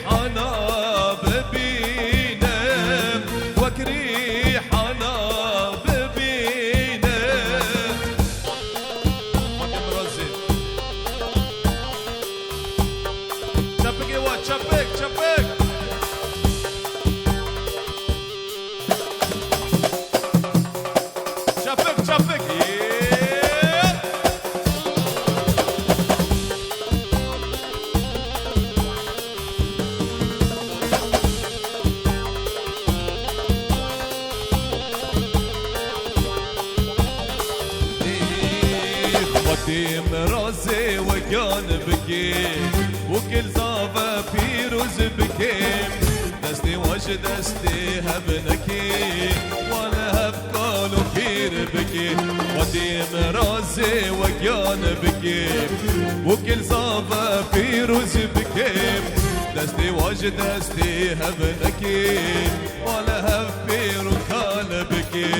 ريحنا ببينا وك ريحنا ببينا حاتم رازي شبك يا واد شبك شبك شبك شبك خاتم رازي وكان بكي وكل زافة بيروز بكي دستي وش دستي هبنكي وانا هبقالو خير بكي خاتم رازي وكان بكي وكل زافة بيروز بكي دستي وش دستي هبنكي وانا هبقالو خال بكي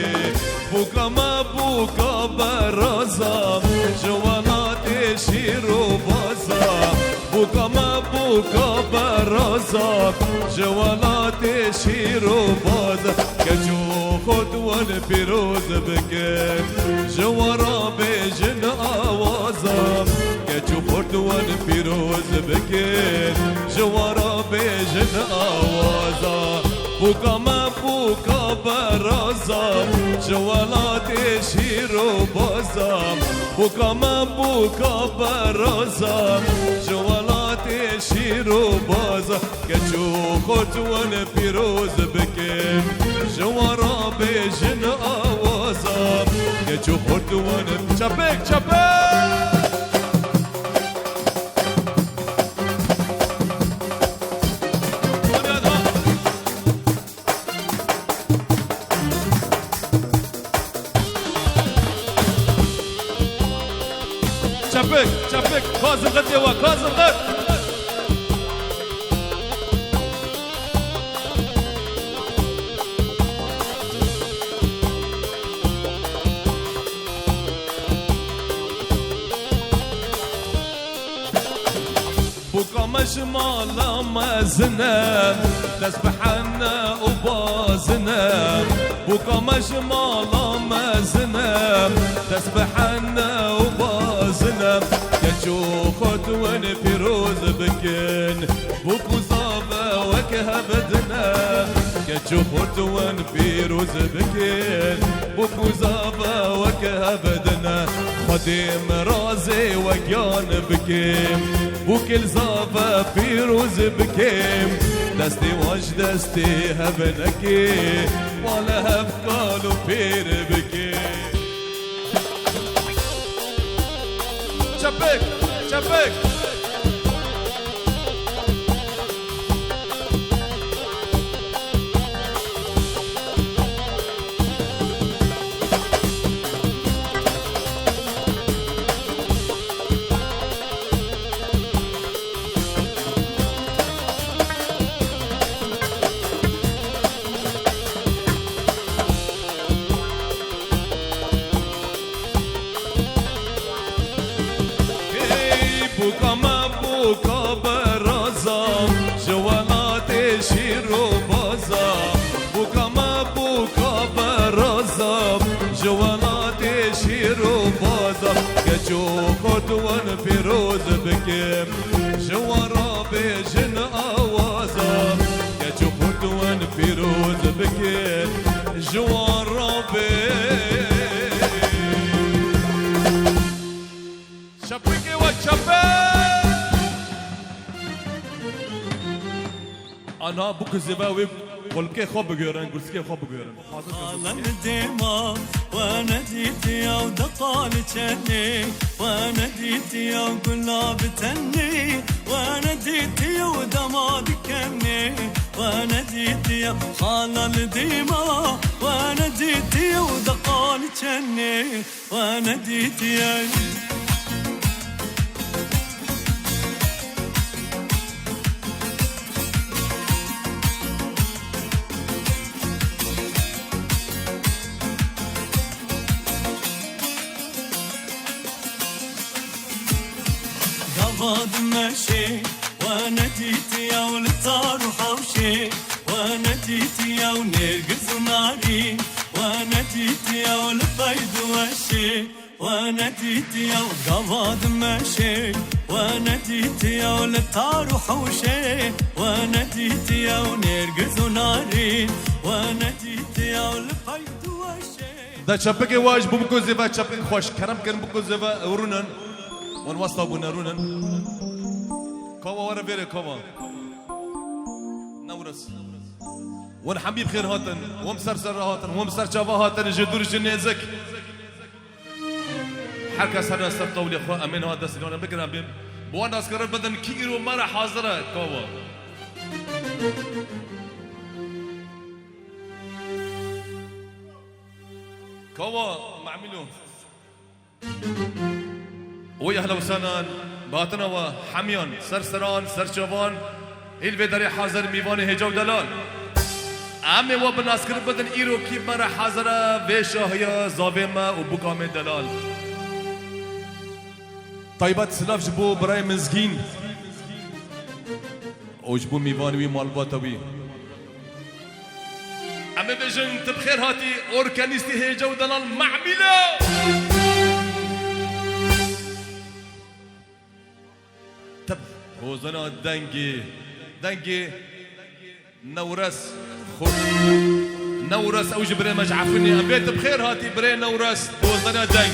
بوكا ما بوكا برازا جوانات شيرو بازا بوكا ما بوكا برازا جوانات شيرو بازا كجو خطوان بيروز بكين جوارا بيجن آوازا كجو خطوان بيروز بكين جوارا بيجن آوازا بوكا ما بوكا برازا جوالات شيرو بازا بوكا ما بوكا برازا جوالات شيرو بازا كجو خطوان بيروز بكين جوارا بيجن آوازا كجو خطوان شبك شبك شبك شبك كاظم غد يا كاظم غد بوكا مجمالة مازنا تسبحنا وبازنا بوكا مجمالة مازنا تسبحنا وبازنا كجو خطوان بيروز بكين بوكو صابا وكهبدنا كجو خطوان بيروز بكين بوكو صابا وكهبدنا خديم رازي وكيان بكيم وكل زافا بيروز بكيم دستي واش دستي هبنكي ولا هبقالو بير بكي شبك شبك بوكا ما بوكا برازا جوالات شيرو بازا بوكا ما بوكا برازا جوالات شيرو بازا كجو خطوان بيروز بكيم جوارا بيجن آوازا كجو خطوان بيروز بكيم جوارا بيجن شبكي وشبك أنا بوك الزباوي والكي خوب بجيران قلت كي خوب بجيران خالم الدماء وانا جيتي ودقال جني وانا جيتي وقلاب تني وانا جيتي ودما ذكرني وانا جيتي خال الدماء وانا جيتي ودقال جني وانا جيتي بعد ما شي وانا جيت يا ولد طار وحوشي وانا جيتي ونرقص وناري وانا جيتي والبيض وشي وانا جيتي وقبض ماشي وانا جيتي والطار وحوشي وانا جيتي ونرقص وناري وانا جيتي والبيض وشي دا چپک واج بو زیبا چپک خوش کرم کن بو زیبا ورونن ون واسطه بو نرونن كوا ورا بيري كوا نورس ون حبيب خير هاتن ومسرسر هاتن ومسر شافا هاتن جدور جنازك حركة سر سر طولي اخوة امين هذا سنونا بكرة بيم بوانا اسكرر بدن كيرو مرة حاضرة كوا كوا معملو ويا اهلا وسهلا باتنا وحميان سرسران سرشوان الفدري حاضر ميوان هجو دلال عمي وبناسكر بدن ايرو كي مرة حاضرة بشاهيا زاويما وبقام دلال طيبات سلاف جبو براي مزگين او جبو ميوانوي مالباتوي عمي بجن تبخير هاتي اوركانيستي هجو دلال معملو تب وزنا دنجي نورس خود نورس او جبري مجعفني ابيت بخير هاتي بري نورس وزنا دنج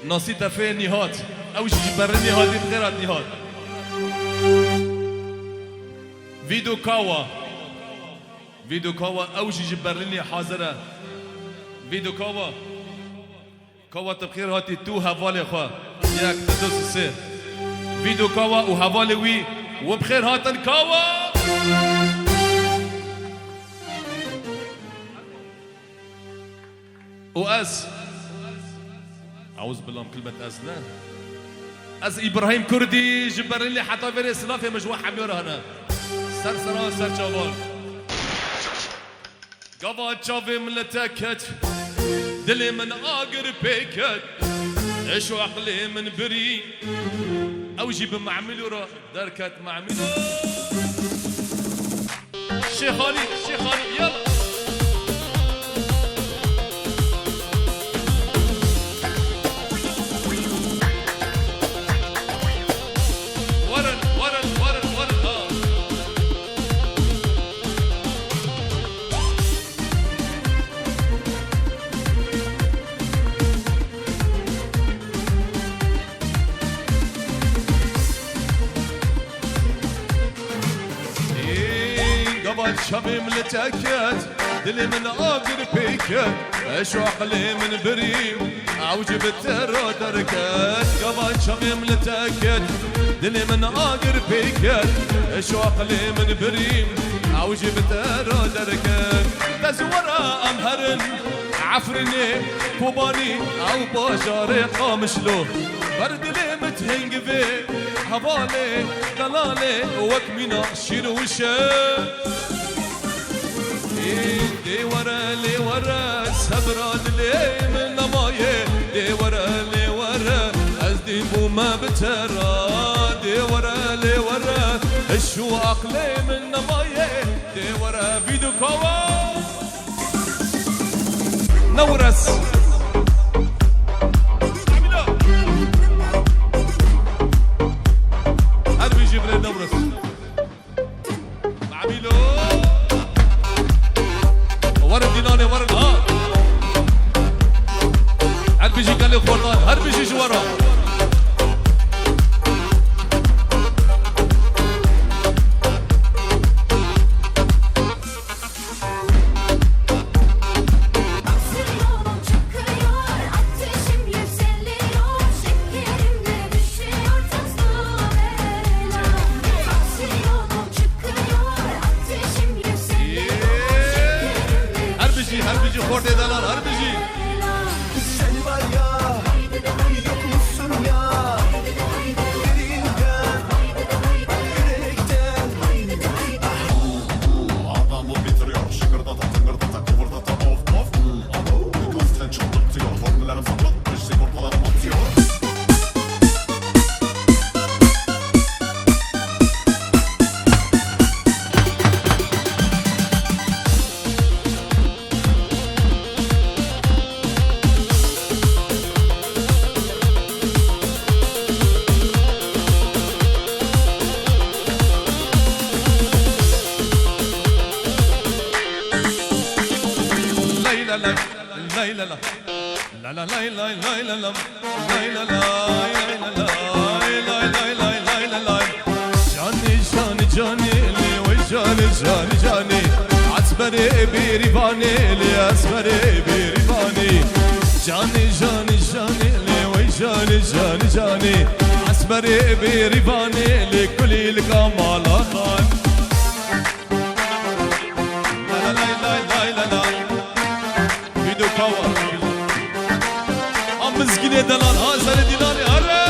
نصيت في نهات او جبرني هاتي بخير هات نهات فيدو كاوا او جبرني حاضره فيدو كاوا تبخير هاتي تو هفالي خوا ياك تدوس سي فيديو كاوا وهفالي وي وبخير هاتن كاوا وأز أعوذ بالله من كلمة أزنا أز إبراهيم كردي جبرين لي حتى فيري سلافي مجموعة حميرة هنا سرسران سر شوال قبا تشافي من لتاكت دلي من آقر بيكت ايش عقلي من بري او جيب معملو را دركت معملو شيخ علي يلا شبي من لتأكد دلي من آقر بيكت ايش عقلي من بريم عوجب الترى دركت قبل شبي من لتأكد دلي من آقر بيكت ايش عقلي من بريم عوجب الترى دركت تزورا أمهرن عفرني كوباني او باشاري قامشلو برد لي متهنج في هبالي دلالي وكمينا شيروشه دي ورا سبراد لي من نمايه دي ورا ازدي بوما بترى دي ورا الشو عقلي من نمايه دي ورا فيديو كوا نورس هربي جبريل نورس عميلو ورد ديناني ورد هربي جي قال لي خورطان هربي جي ورا لا لا لا لا لا لا لا لا لا لا لا لا لا جاني جاني جاني لي وجاني جاني جاني عسبري بيريباني لي عسبري بيريباني جاني جاني جاني لي وجاني جاني جاني عسبري بيريباني لي كل الكمال خان لا لا لا لا لا لا فيديو كوا ام مسكين دلال ها سنه ديناري هره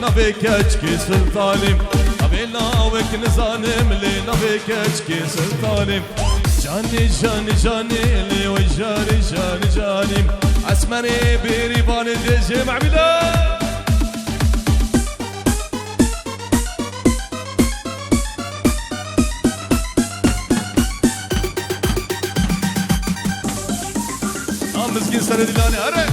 نبي كشكي سلطانم نبي لاوك نزانم لي نبي كشكي سلطانم جاني جاني جاني لي وجاني جاني جاني اسمري بيريبان دجي معبدا مسكين سنة دلاني هري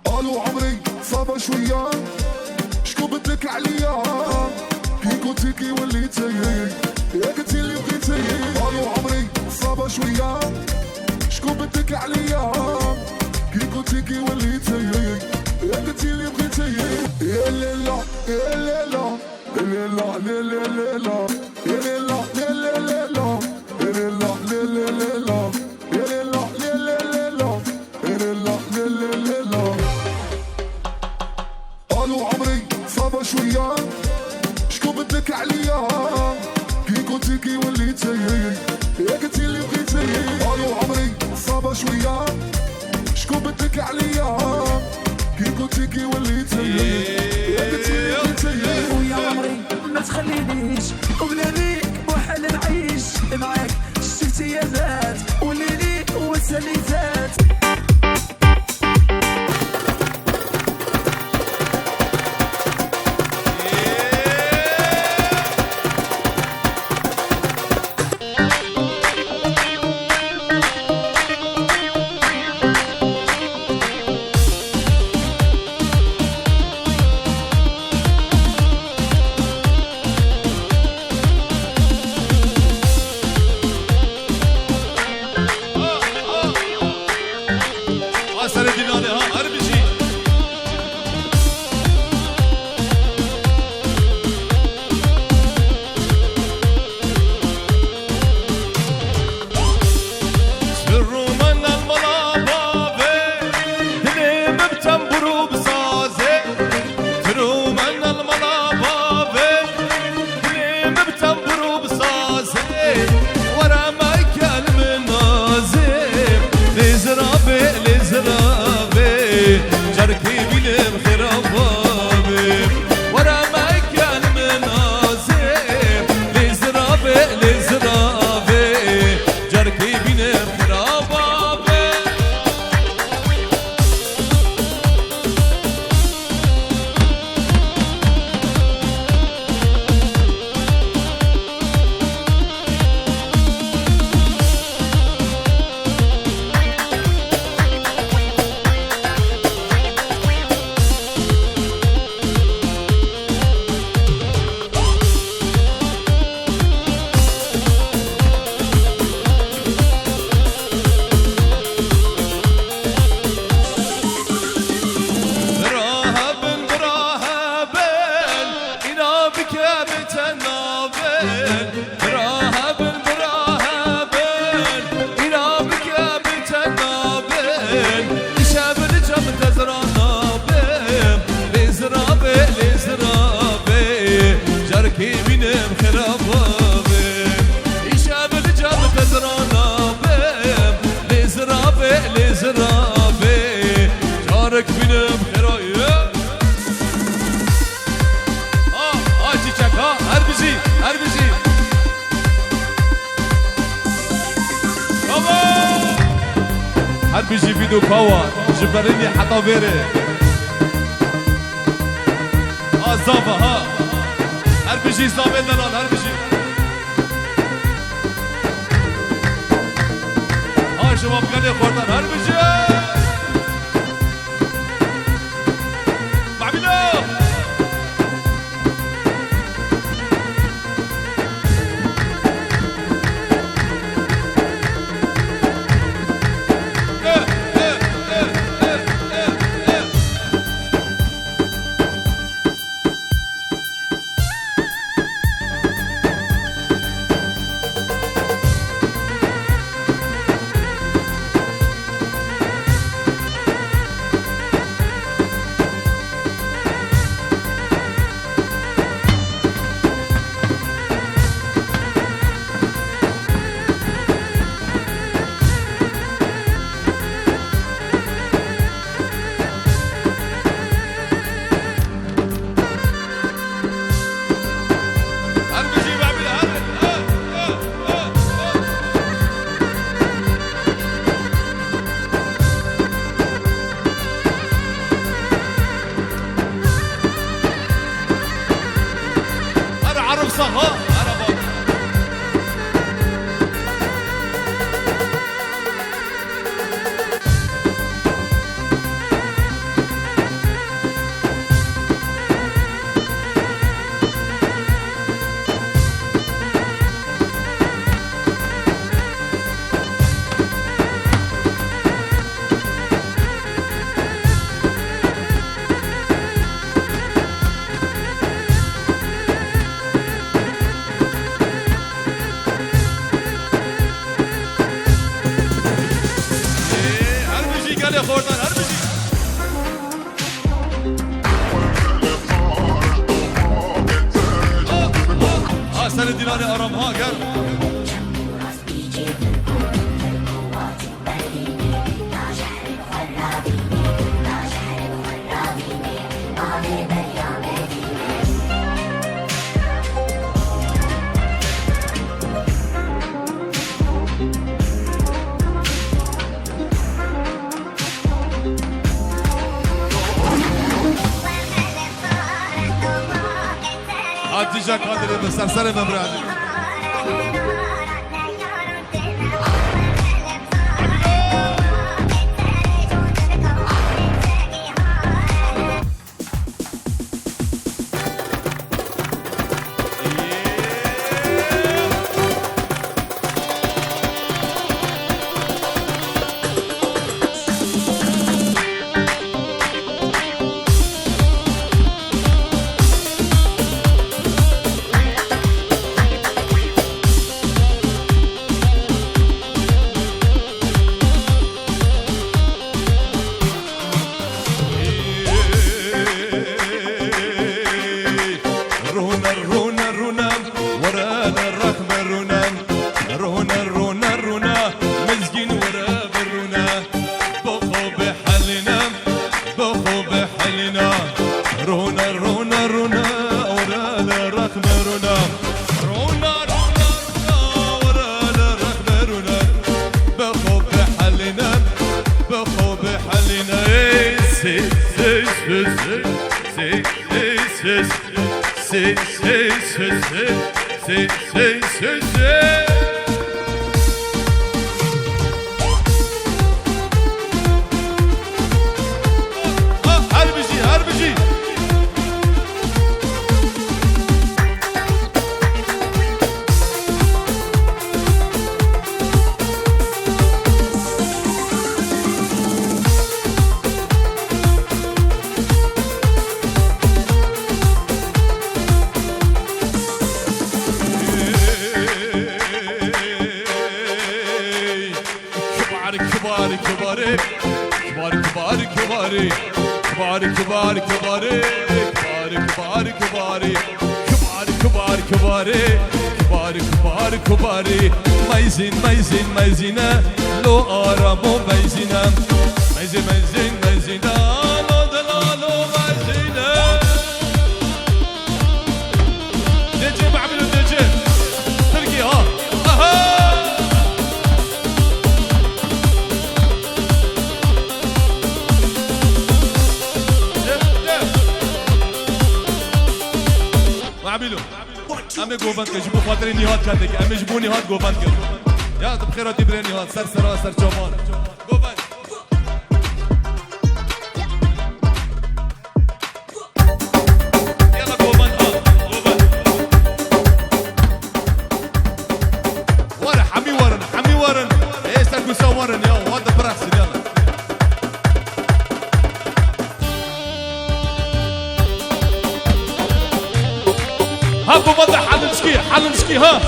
قالوا عمري صعبة شوية شكو بدلك عليا كيكو تيكي وليتي يا قلتي اللي بغيتي قالوا عمري صعبة شوية شكو بدلك عليا كيكو تيكي وليتي يا قلتي اللي بغيتي يا ليلا يا ليلا يا ليلا يا ليلا يا ليلا يا ليلا يا ليلا يا ليلا يا ليلا يا ليلا يا ليلا قالوا عمري صعبة شوية شكو بدلك عليا كيكو تيكي وليتي يا قلتي اللي بغيتي قالوا عمري صعبة شوية شكو بدلك عليا كيكو تيكي وليتي يا قلتي اللي بغيتي ويا عمري ما تخلينيش وبلا ليك محال نعيش معاك شفتي يا ذات واللي ليك وسالي ذات هر بيجي فيديو كوا جبرني حتى بيري زافا ها هر بيجي زافا دلال هر بيجي ها شباب قال خوردن هر بيجي معبينا سنة ديناري أرام ها قال ديجا قادر بسرسر ممراني معبيلو امي قوفانك جيبوا خاطري نهاد كاتك امي جيبوني هاد قوفانك يا بخيراتي بريني هاد سر سر سر جومان قوفان يلا قوفان هاد قوفان ورا حمي ورن ايه سرقوا سوا ورن يا هذا براسي يلا هابو وضع حل نشكي ها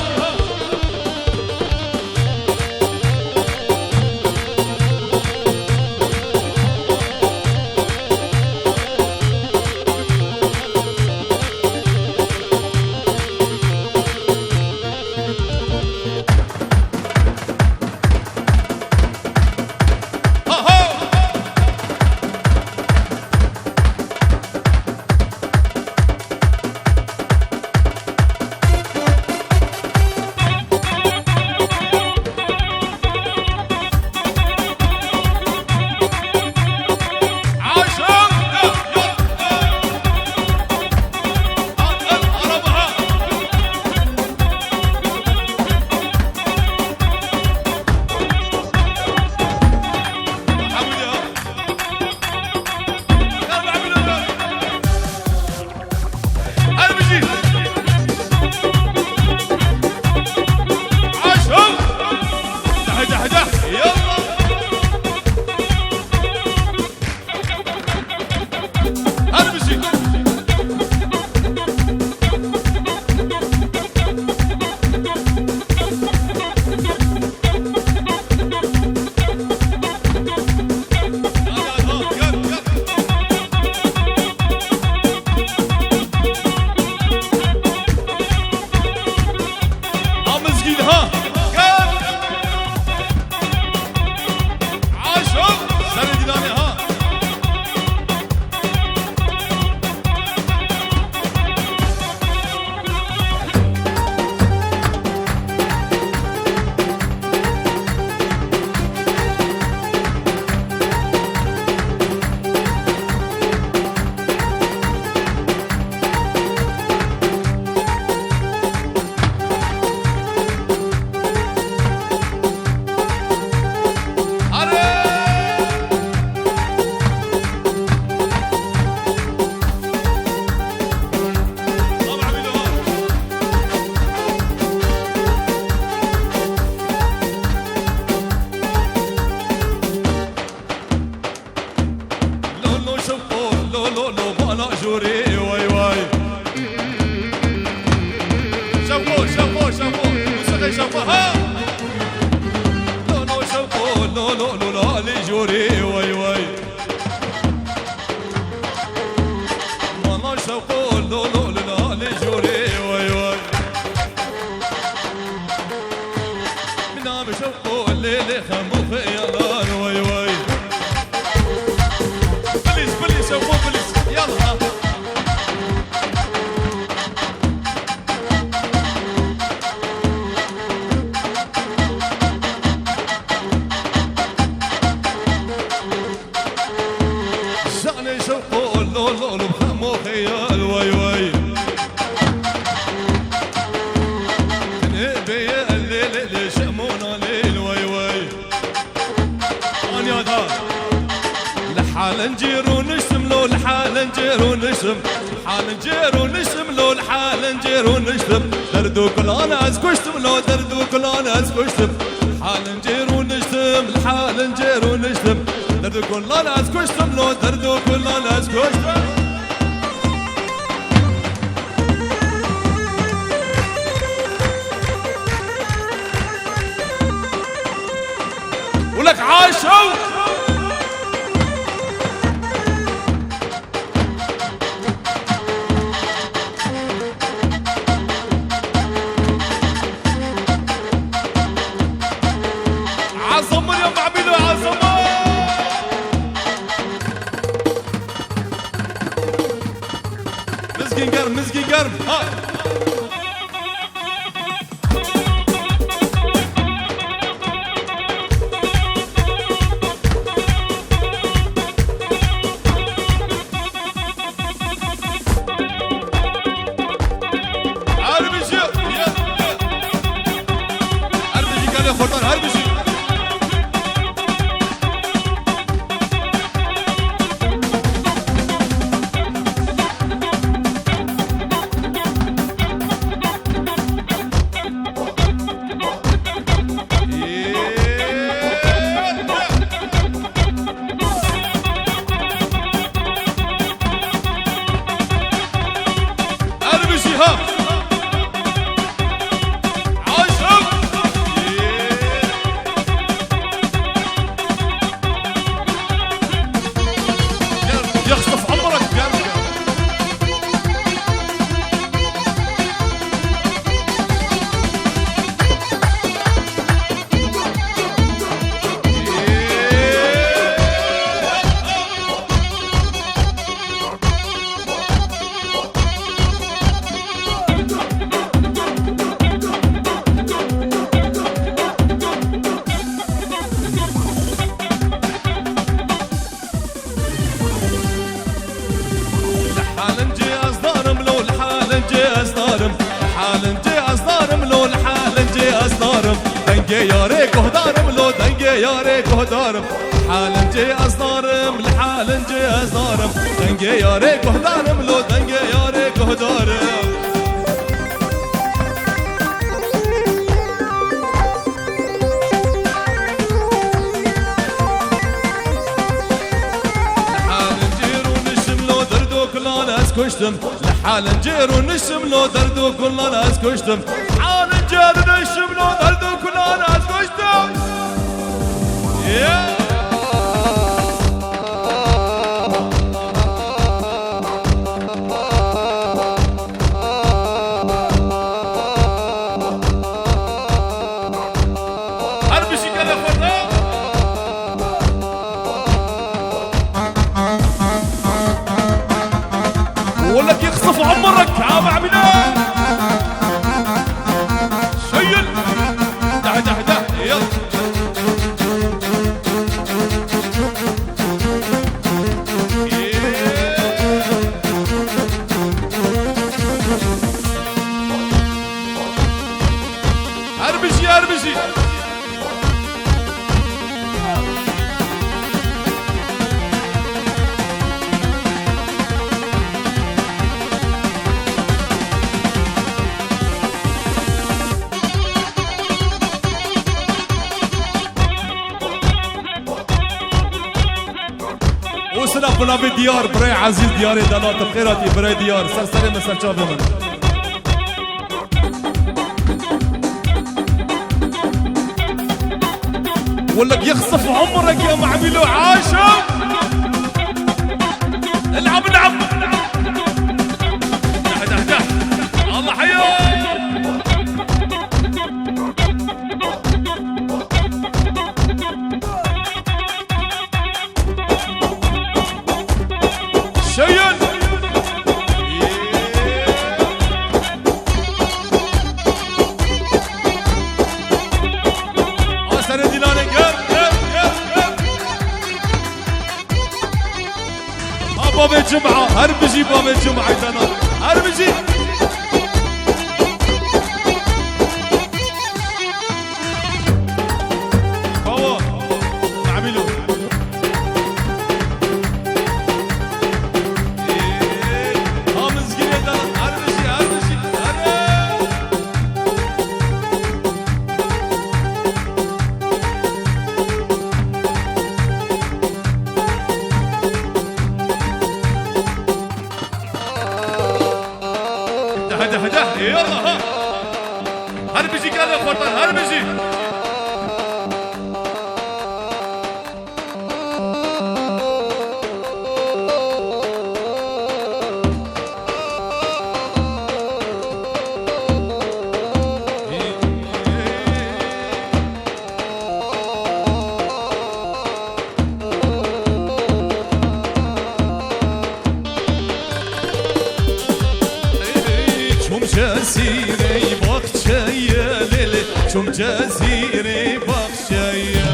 ولك عاشوا عظموا اليوم عملوا عظموا مسكين قرب مسكين قرب ها فرطان هربشي ياري كهدارم لو دنجي ياري كهدارم حالن جي أصدارم لحالن جي أصدارم دنجي ياري كهدارم لو دنجي ياري كهدارم لحالن جيرو نشم لو دردو كل ناس كشتم لحالن جيرو نشم لو دردو كل ناس كشتم حالن جيرو نشم لو دردو كل ناس كشتم هربشي كده فرنا ولك يخصف عمرك عم عمنا شيل ده ده ده يلا هربشي هربشي وسلام بنابي ديار براي عزيز دياري دانات بخيراتي براي ديار سلسلة مثل شاب من ولك يخصف عمرك يا معملو عاشم العب العب ده ده الله حياك شيل أسر ديناني قر باب الجمعة هربجي باب الجمعة دانا هربجي هو نعملو هده يلا ها هربجي قال يا فرطان هربجي جزيري بخشية ليلي شم جزيري بخشية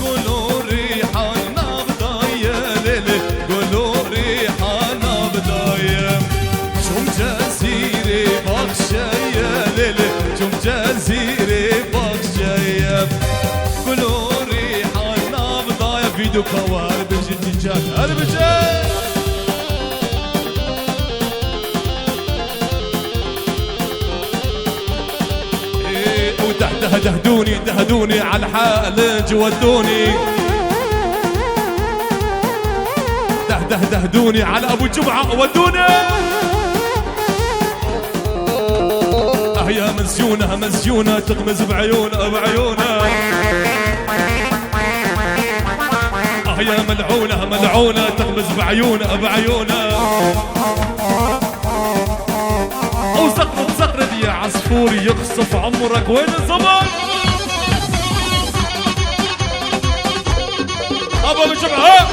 قولوا ريحانة بضايا ليلي قولوا ريحانة بضايا شم جزيري بخشية ليلي شم جزيري بخشية دهدوني على الحالج ودوني دهدوني على ابو جمعة ودوني يا مسجونة تغمز بعيونها يا ملعونة تغمز بعيونها وزقرد يا عصفور يقصف عمرك وين الزمان ابو جمعة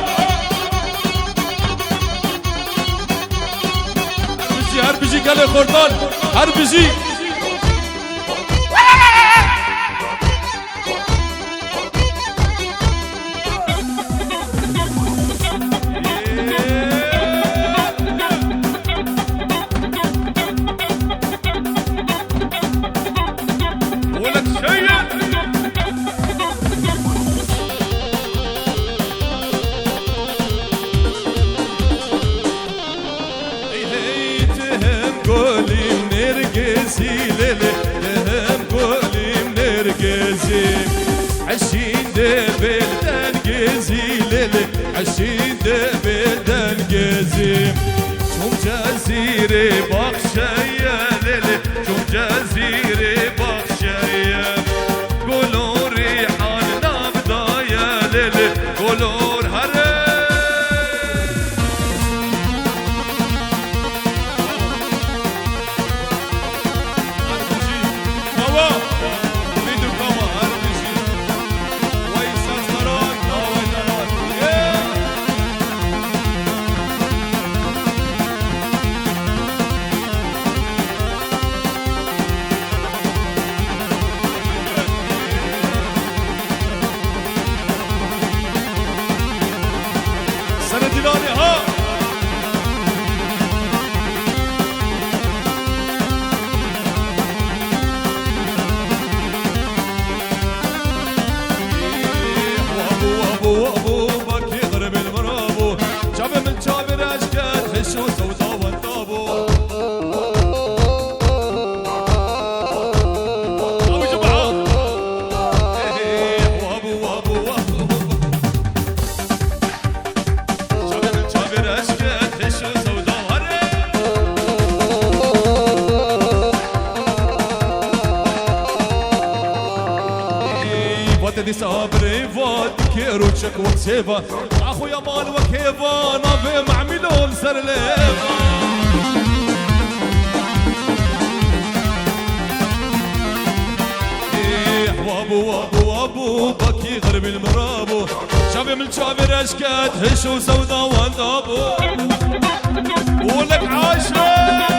هربجي قال لي خردان هربجي ولك شيء قولي منرقزي ليلي تهم قولي منرقزي عشين دبل تنقزي ليلي عشين دبل تنقزي شوم جزيري بخشية ليلي شوم جزيري بخشية قولوا ريحان نبضايا ليلي قولوا هري دي صابري فوت كيروتشك وكسيفا اخويا مال وكيفا نافي مع ميلون سرليفا وابو بكي غرب المرابو شافي من شافي رشكات هشو سودا واندابو ولك عاشق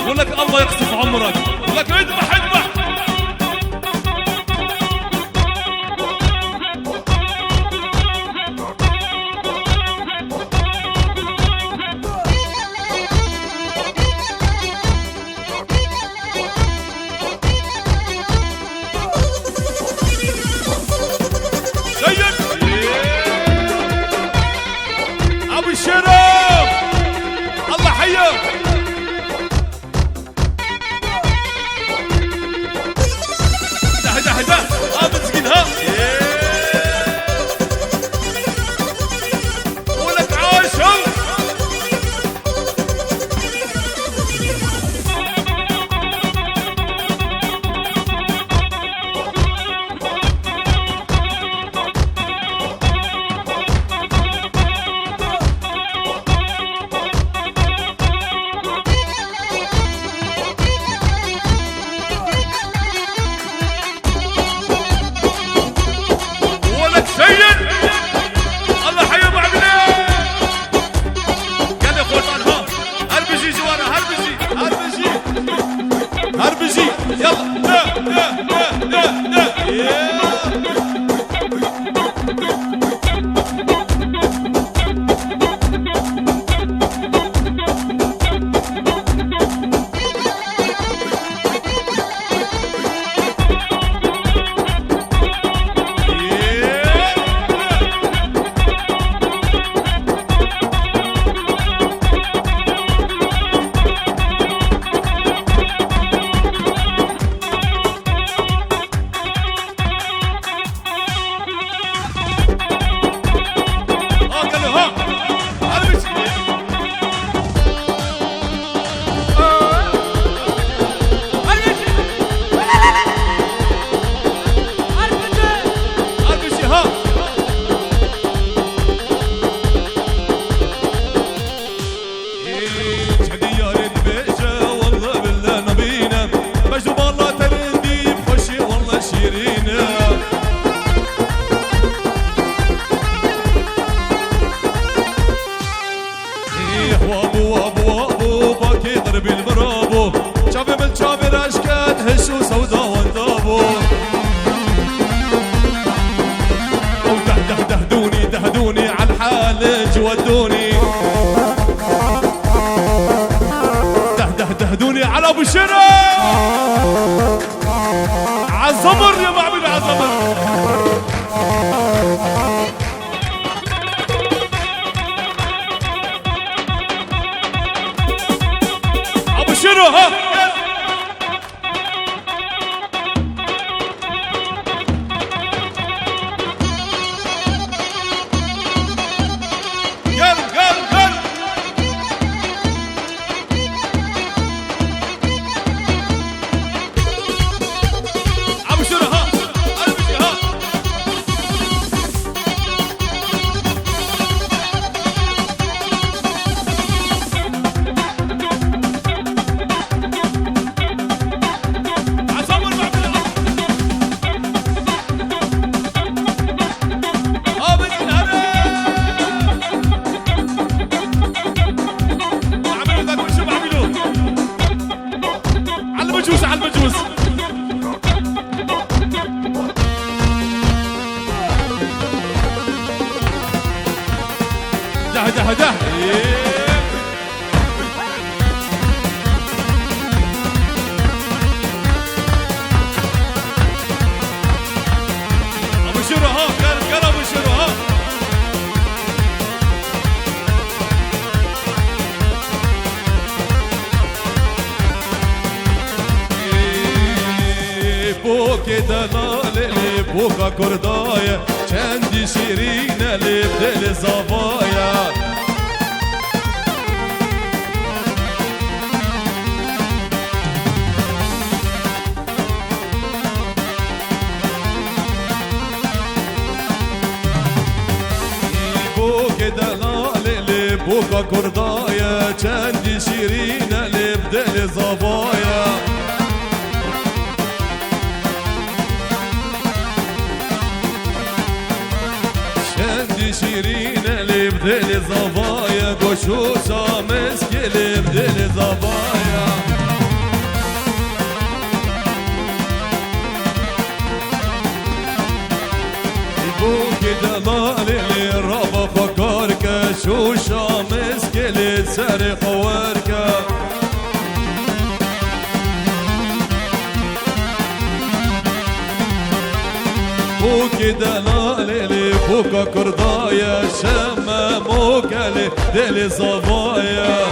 ولك الله يقصف عمرك ولك اذبح ابو الشرف الله حياك ولك عاشق وابو وابو وابو باكي ضرب المرابو شافي من شافي الاشكال هشو سودا وندابو دهدوني على الحال جودوني دهدوني على ابو شرا عالزمر يا معبد عالزمر ابو شرا ها ده ابو شرو ها قال ابو شرو ها بوك دلال بوكا كردايا چندی شیرین لب دل زوایا بوک دلال بوکا کردایا چندی شیرین لب دل زوایا شیرین لب دل زوایا گوشوشا مسک لب دل زوایا بوک دلال رابا فکر که شوشا مسک لب سر خوار که بوك دلالي بوكا كردايا شمة موكلي دل صبايا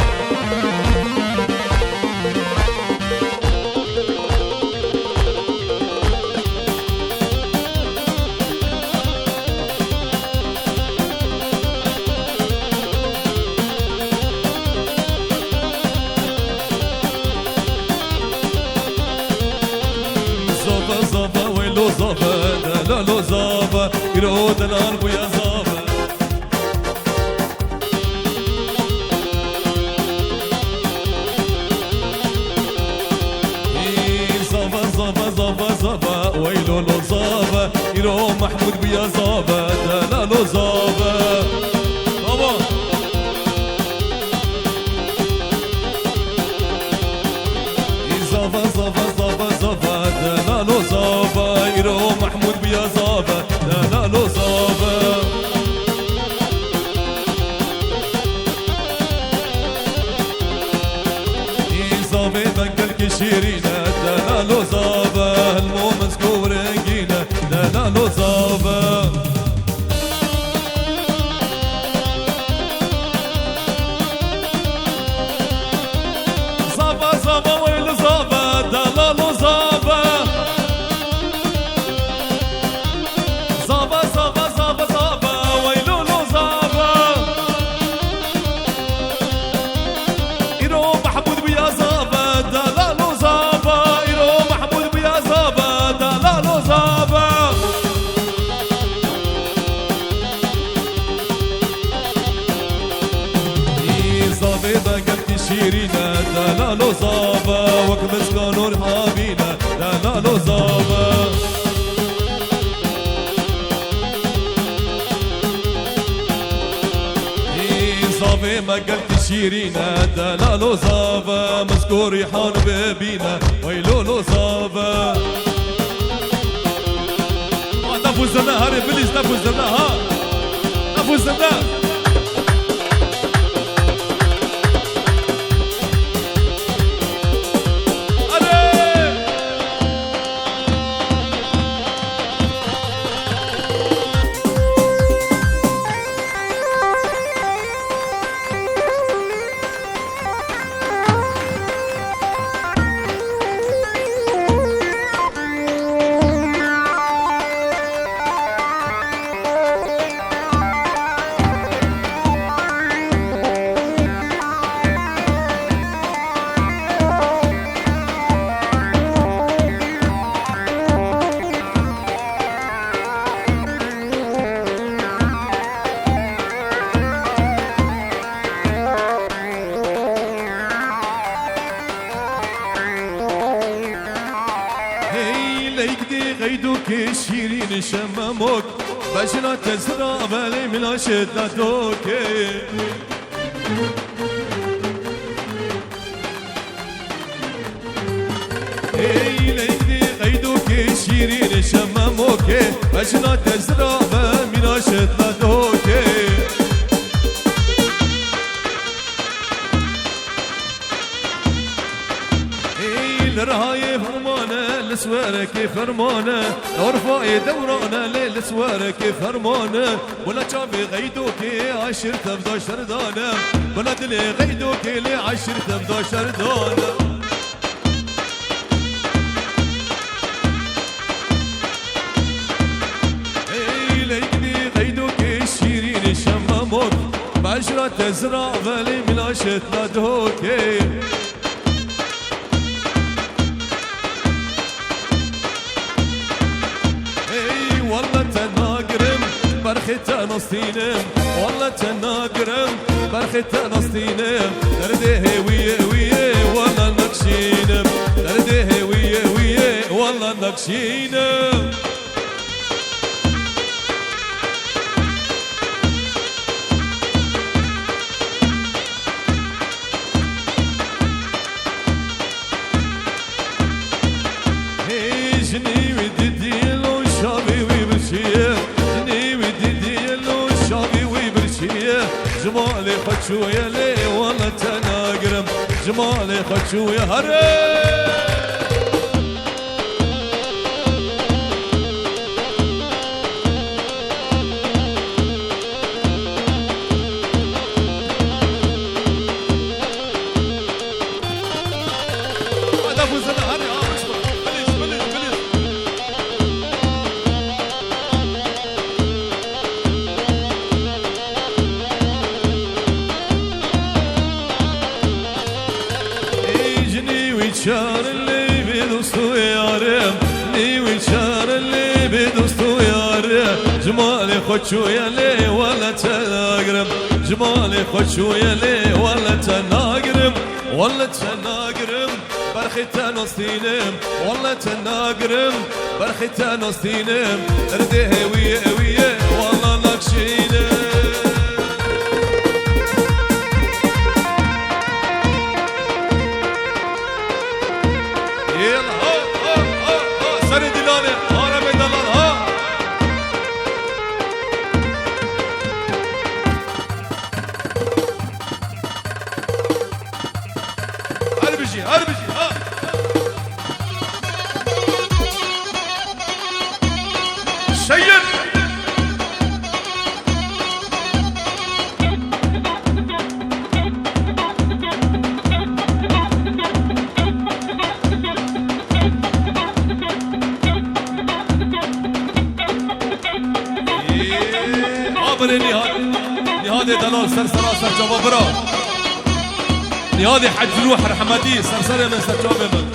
زبا زبا ويلو زبا دلالو زبا يرو دلال بويا زبا زبا زبا زبا زبا ويلو لو زبا يرو محمود بويا زبا دلالو زبا بابا زبا زبا زبا زبا دلالو زبا يرو محمود بيا زبا دلالو زبا زبا بنقل كشيرينا دلالو زبا المومن سكورنجينا دلالو زبا زبا زبا ويل زبا دلالو زبا زبا زبا زبا زبا ويلو لو زبا إيرو محمود بيا زبا دلالو زبا إيرو محمود بيا زبا دلالو زبا زبا بقلت شيرينا دلالو زبا وكبس كانور حابينا دلالو زبا زبا ما قلت شيرينة دلالو صافا مسكور يحان ببينا ويلولو صافا دفو الزنا هاري بليز دفو الزنا ها دفو الزنا غيدوك شيرين شماموك بجنا تزرع بالي من عشد لدوك ليكدي غيدوك شيرين شماموك بجنا تزرع بالي من عشد لدوك الرهاية فرمانة لسوارك فرمانة ارفعي دورانا للسوارك فرمانة ولا جابي غيدوكي عشر تبدا شردانة ولا دلي غيدوكي لعشر تبدا شردانة ليكني غيدوكي شيرين شماموك بعشرة تزرع بالي من عشت لدهوكي والله تناقرم برخة نصينم والله تناقرم برخة نصينم درده ويه ويه والله نقشينم درده ويه ويه والله نقشينم جني ودديلو شابي ويبرشيه جني ودديلو شابي ويبرشيه جمالي خدشويا لي والله تناقرم جمالي خدشويا هري شار اللي بدوستو يارم نيوي شار اللي بدوستو يارم جمالي خدشو يلي ولا تناقرم جمالي خدشو يلي ولا تناقرم ولا تناقرم برخة نصينم ولا تناقرم برخة نصينم ارده ويه ويه والله نقشينم هربجي ها شير عبر نهادي دلال سرسرا جوابرا نهادي حج روح رحمتي سرسرة من سجابة من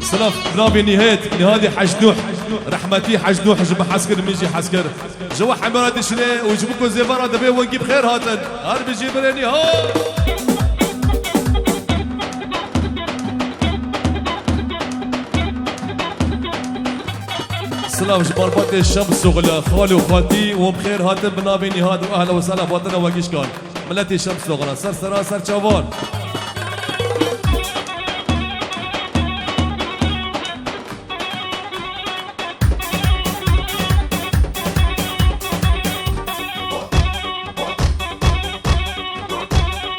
سلاف نابي نهادي حجدوح رحمتي حجدوح جب حسكر ميجي حسكر جوا حمرات شني وجبكم زبارة دبي ونجيب خير هاتن هرب جيبرني ها سلام جبربات الشمس وغلا خالي وخالتي وبخير هاتم بنابيني هادو اهلا وسهلا بوطنا وقيش كان ملتي الشمس وغلا سر سرا سر شوفان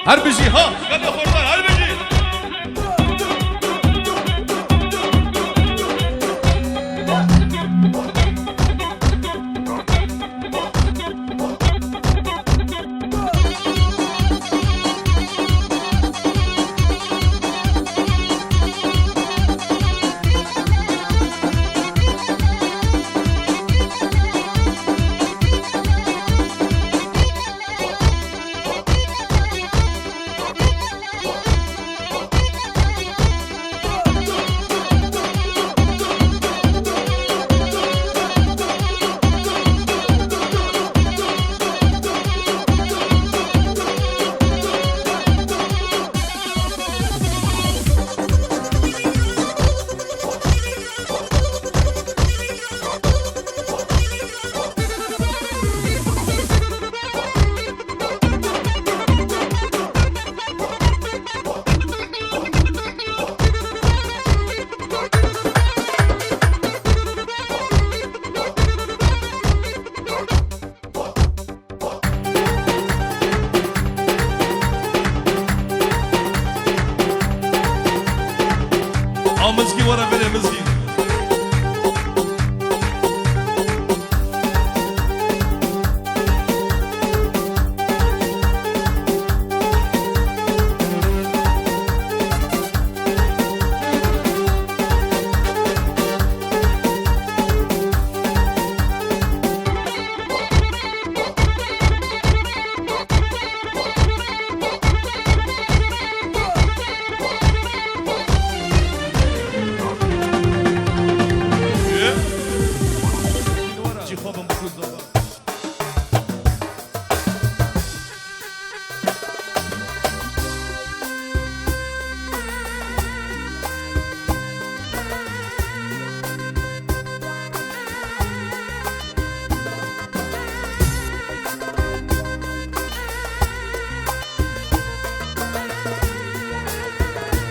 هربجي ها قبل خرطان هربجي مزقي ورا بلا مزقي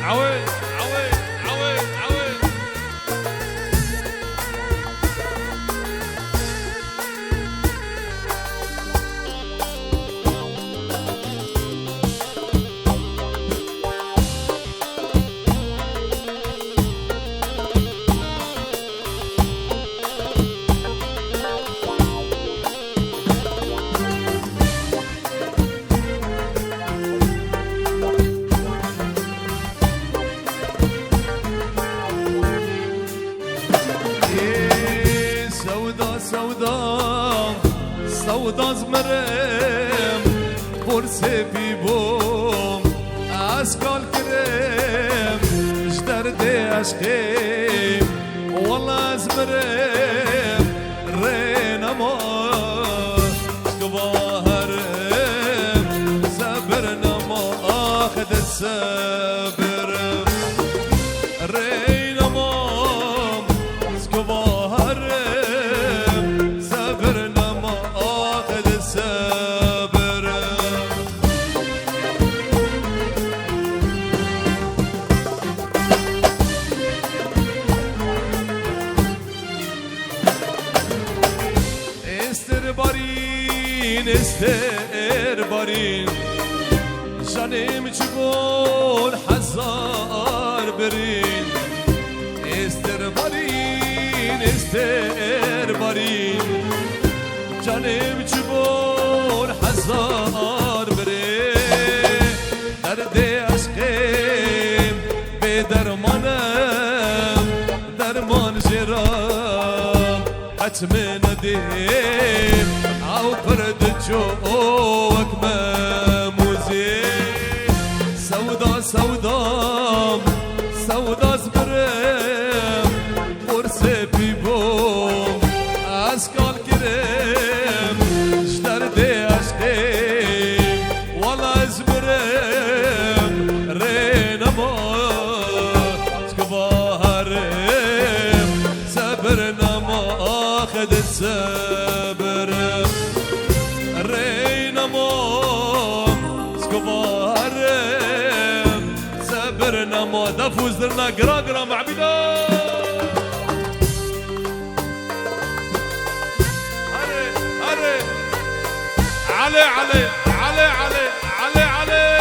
عويل عويل عويل عويل سودا زمرم برسه بی بوم اسکال کرم جدر دی عشقیم والله زمرم رینما شکواهرم صبر نما آخد صبرم رینما شکواهرم صبر نما آخد صبرم استربارين جانم چگون هزار برین استربارين جانم چگون هزار برین درد عشقم به درمانم درمان جرام حتم ندیم او پرد جوك ماموزي سودا سودام سودا زبرم قرص بيبوم اسكال كرم جدر دي عشقم والله زبرم رينما تكبهرم صبرنا ما صرنا قراقرة مع بدا علي علي علي علي علي علي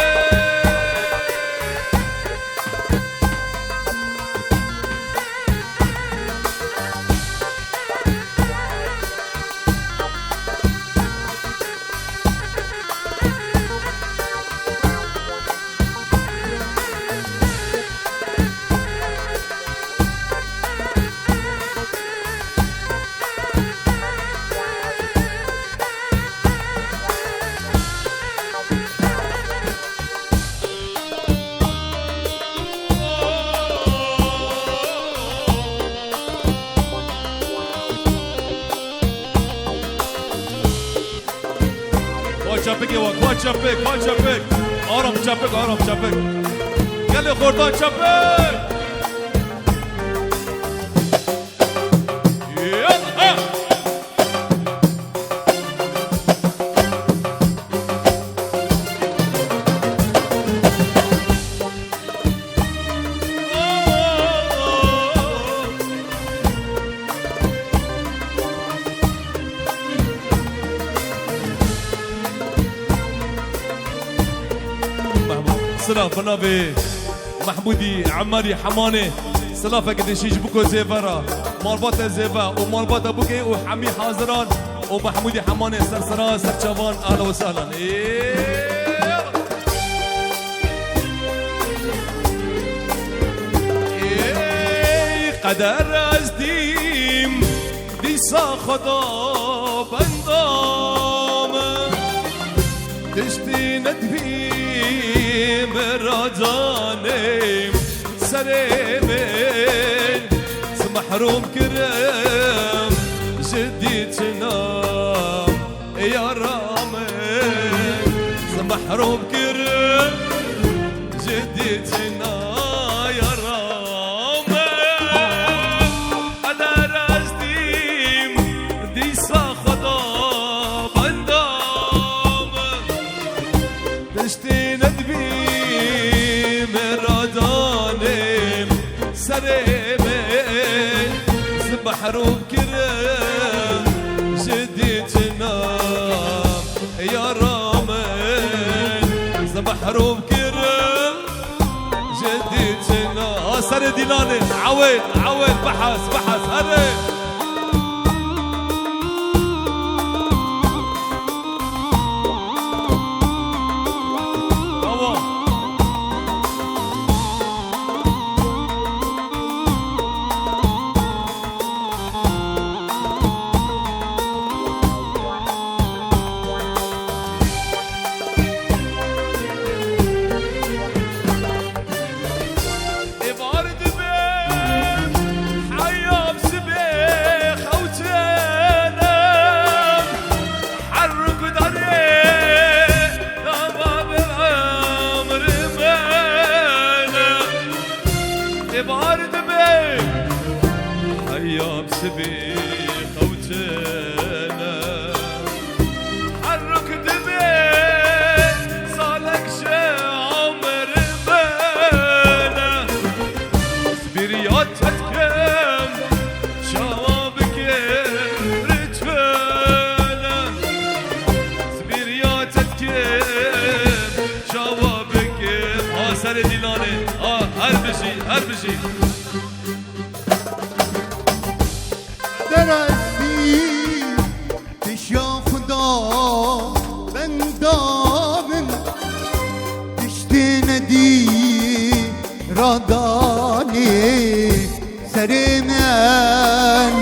چپک آرام چپک گلی خوردان چپک صلاف النبي محمودي عماري حماني صلاف قديش يجبكو زيفرا مالباتا زيفا ومالباتا بوكي وحمي حاضران ومحمودي حماني سرسران سرشافان اهلا وسهلا قدر ازديم ديسا خدا بندام تشتي ندبي مراداني سريمين محروم كرم جديتنا يا رامين محروم كرم جديتنا يا رامين انا رازديم ديسا خدا بندام تشتي ندبي مرادانم سريمين محروم كرم جديتنا يا رامين محروم كرم جديتنا سري ديناني عويل بحث هري هر بشي درستی تشیا خدا بندامن تشتی ندی رادانی سری من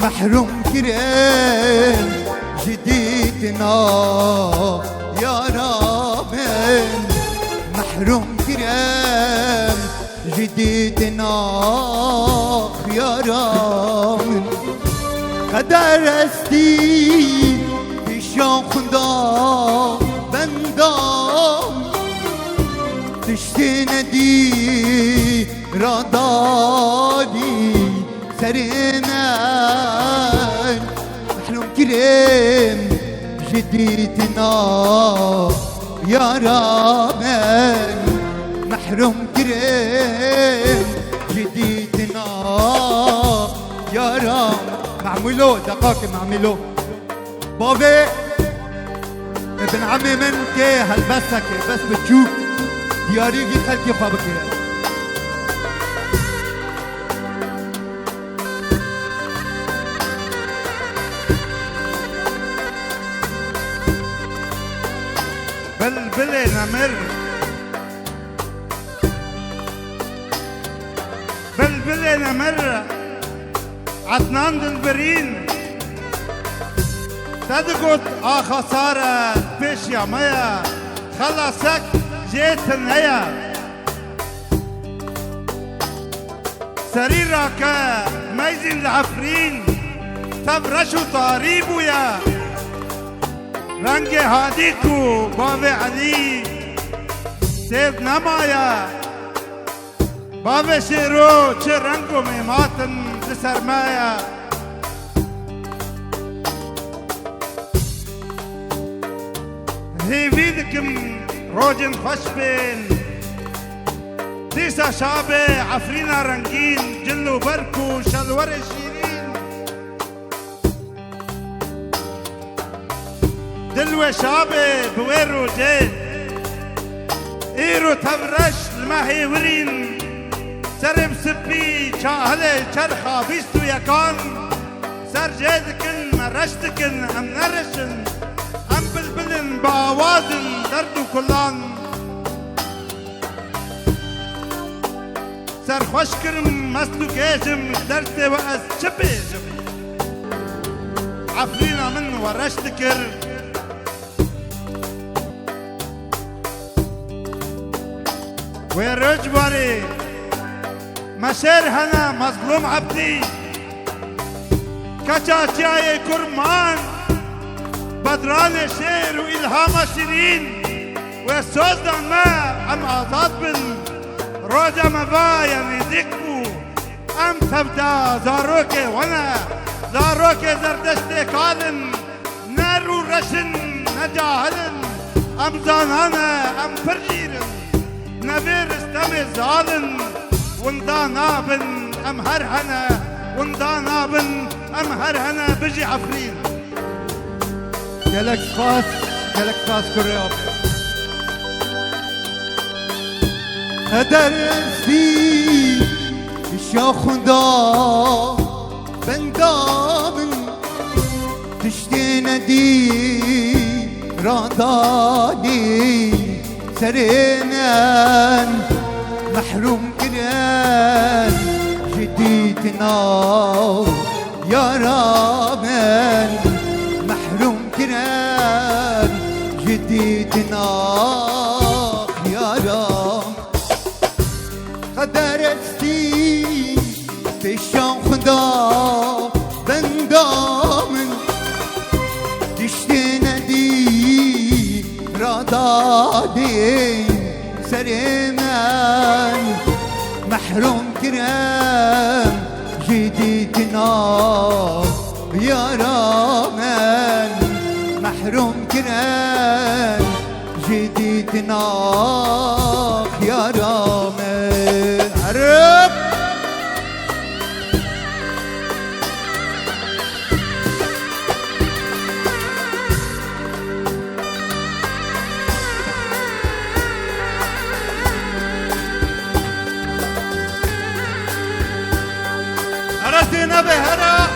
محروم کرن جدیدنا یا رامن محروم کرن جديدنا خيارام قدر استي تشان خدا بندام تشتي ندي رادادي سريمان محلوم كريم جديدنا يا رامن محروم كريم جديدنا يا رام. معملو دقاق معملو بابي ابن عمي منك هلبسك بس بتشوف دياري جي خلتي خابك. بلبلي نمر بلبلي نمر عدنان دلبرين تدقت خسارة بيش يا ميا خلصك جيت النيا سريرك ميزن العفرين تبرشوا طاريبو يا رنگ هاديكو بابي علي سيد نمايا بابي شيرو چه رنگو ميماتن لسرمايا هيفيدكم روجن خشبين ديسا شابي عفرينا رنگين جلو بركو شلور شيرين دلوه شابي بويرو جيد ايرو تبرش الماهي ورين سرم سبي شاهلي شرخا بيستو يكان سر جيدكن مرشتكن ام نرشن ام بلبلن باوازن دردو كلان سر خوشكرم مسلو كيجم درسي وأس شبيجم عفرينا من ورشتكر ويرجبري مشير هنا مظلوم عبدي كشاشاي كرمان بدران شير وإلهام شيرين وسوزدان ما أم آزاد بن روجا مبايا نديكو أم تبدا زاروكي وانا زاروكي زردشتي كالن نارو رشن نجاهلن أم زانانا أم فرجيرن نبير استمي زالن وندانا بن أم هرهنا وندانا بن أم هرهنا بجي عفرين جالك فاس كرياب هدرسي الشاخدا بندامن تشتينا دي راداني سرينان محروم كنان جديدنا يا رامن محروم كنان جديدنا يا رام قدرتي في الشاخدا بندامن تشتينا دي راداني سريمان محروم كرام جديدنا يا رامان محروم كرام جديدنا يا رامان عرب أرسينا بهرا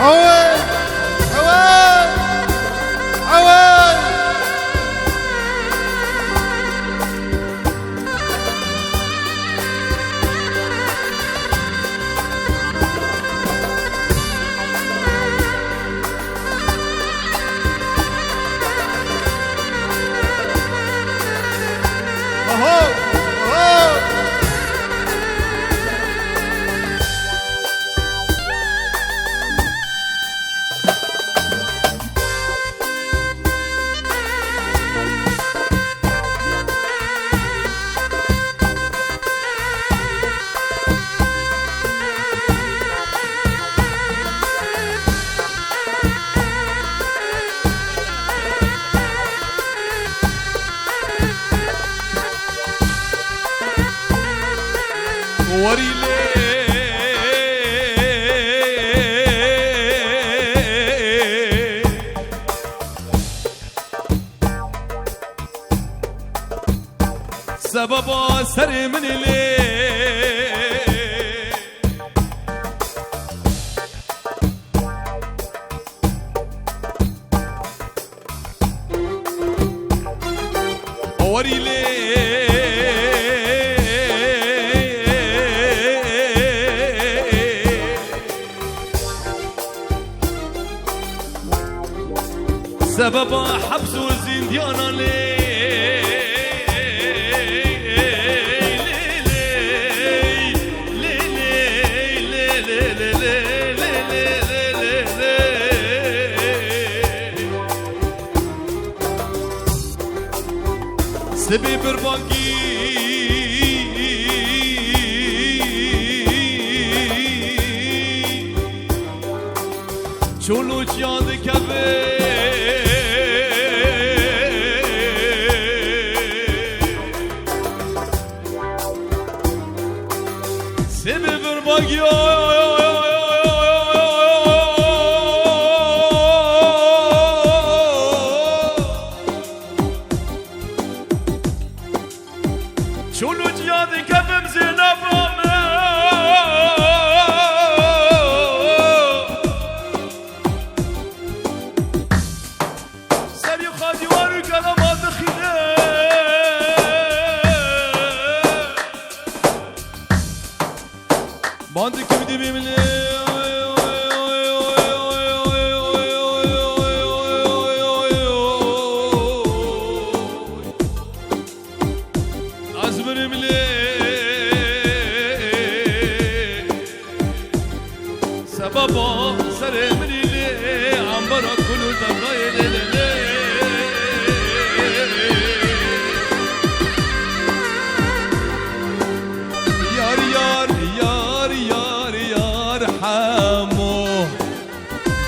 عوال عوال عوال وريلي سبب سر من ليه وريلي سبب حبس وزنديان ليه سبي برباقي شولو جاد كبه سبي برباقي شولو جاد كبم زينب سري خادي وارك انا ما دخيله باندك بدي بيملي أزبرم لي سببا سرمني لي عمرك كل دبراي لي يار يار يار يار يار حمو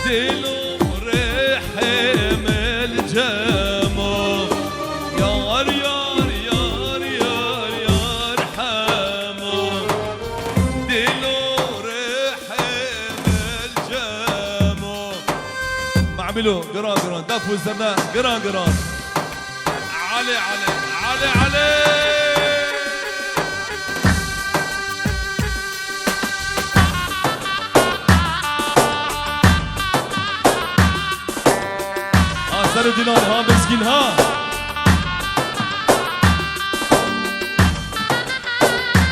دلو رحم الجمو يار يار يار يار يار حمو دلو رحم الجمو معملوا قران قران دفوا الزمان قران قران علي علي علي علي سر دينار ها مسكين ها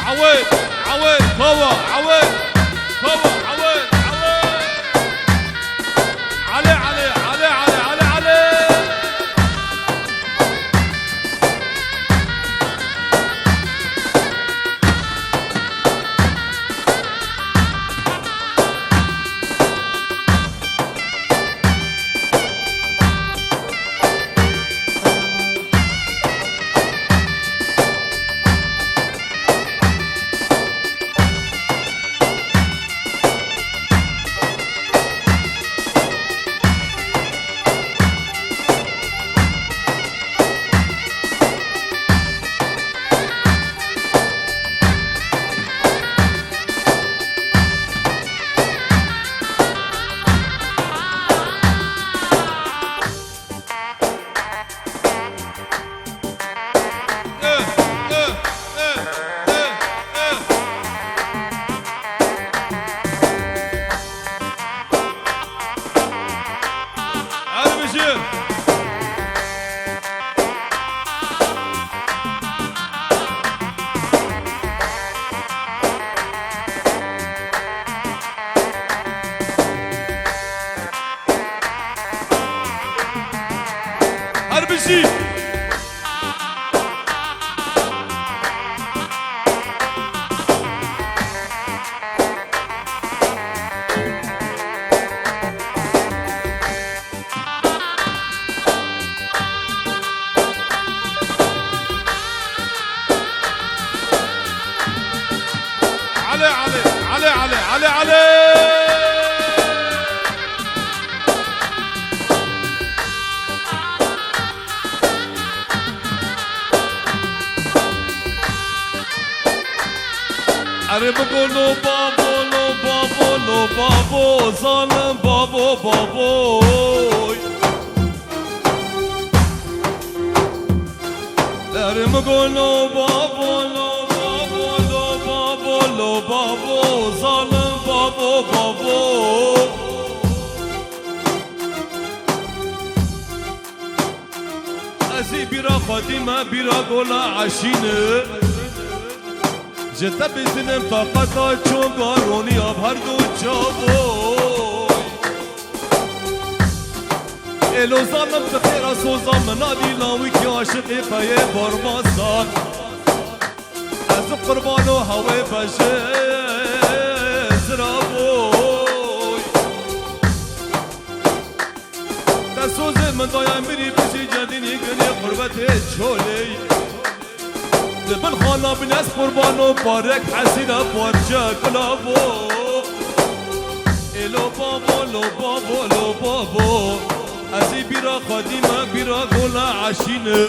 عويد عويد قوة عويد قوة عويد عويد علي علي علي علي علي علي هربشي علي علي علي علي علي علي عرب قولوا بابو لو بابو لو بابو ظالم بابو بابو عرب قولوا بابو لو بابو لو بابو لو بابو ظالم بابو بابو ازي بيرا خادمة بيرا قولا عشينه جتا بزنم طاقتا چون گارونی آب هر دو جابوی الو ظالم بخیر سوزا منادی لاوی که عاشقی پای برمازان از قربان و هوای بشه زرابوی در سوز من دایم بری بشی جدینی گنی قربت چولی بن خانا بناس قربان و بارک حسینه بارجا کلابو الو بابو لو بابو لو بابو ازی بیرا خادیمه بیرا گولا عشینه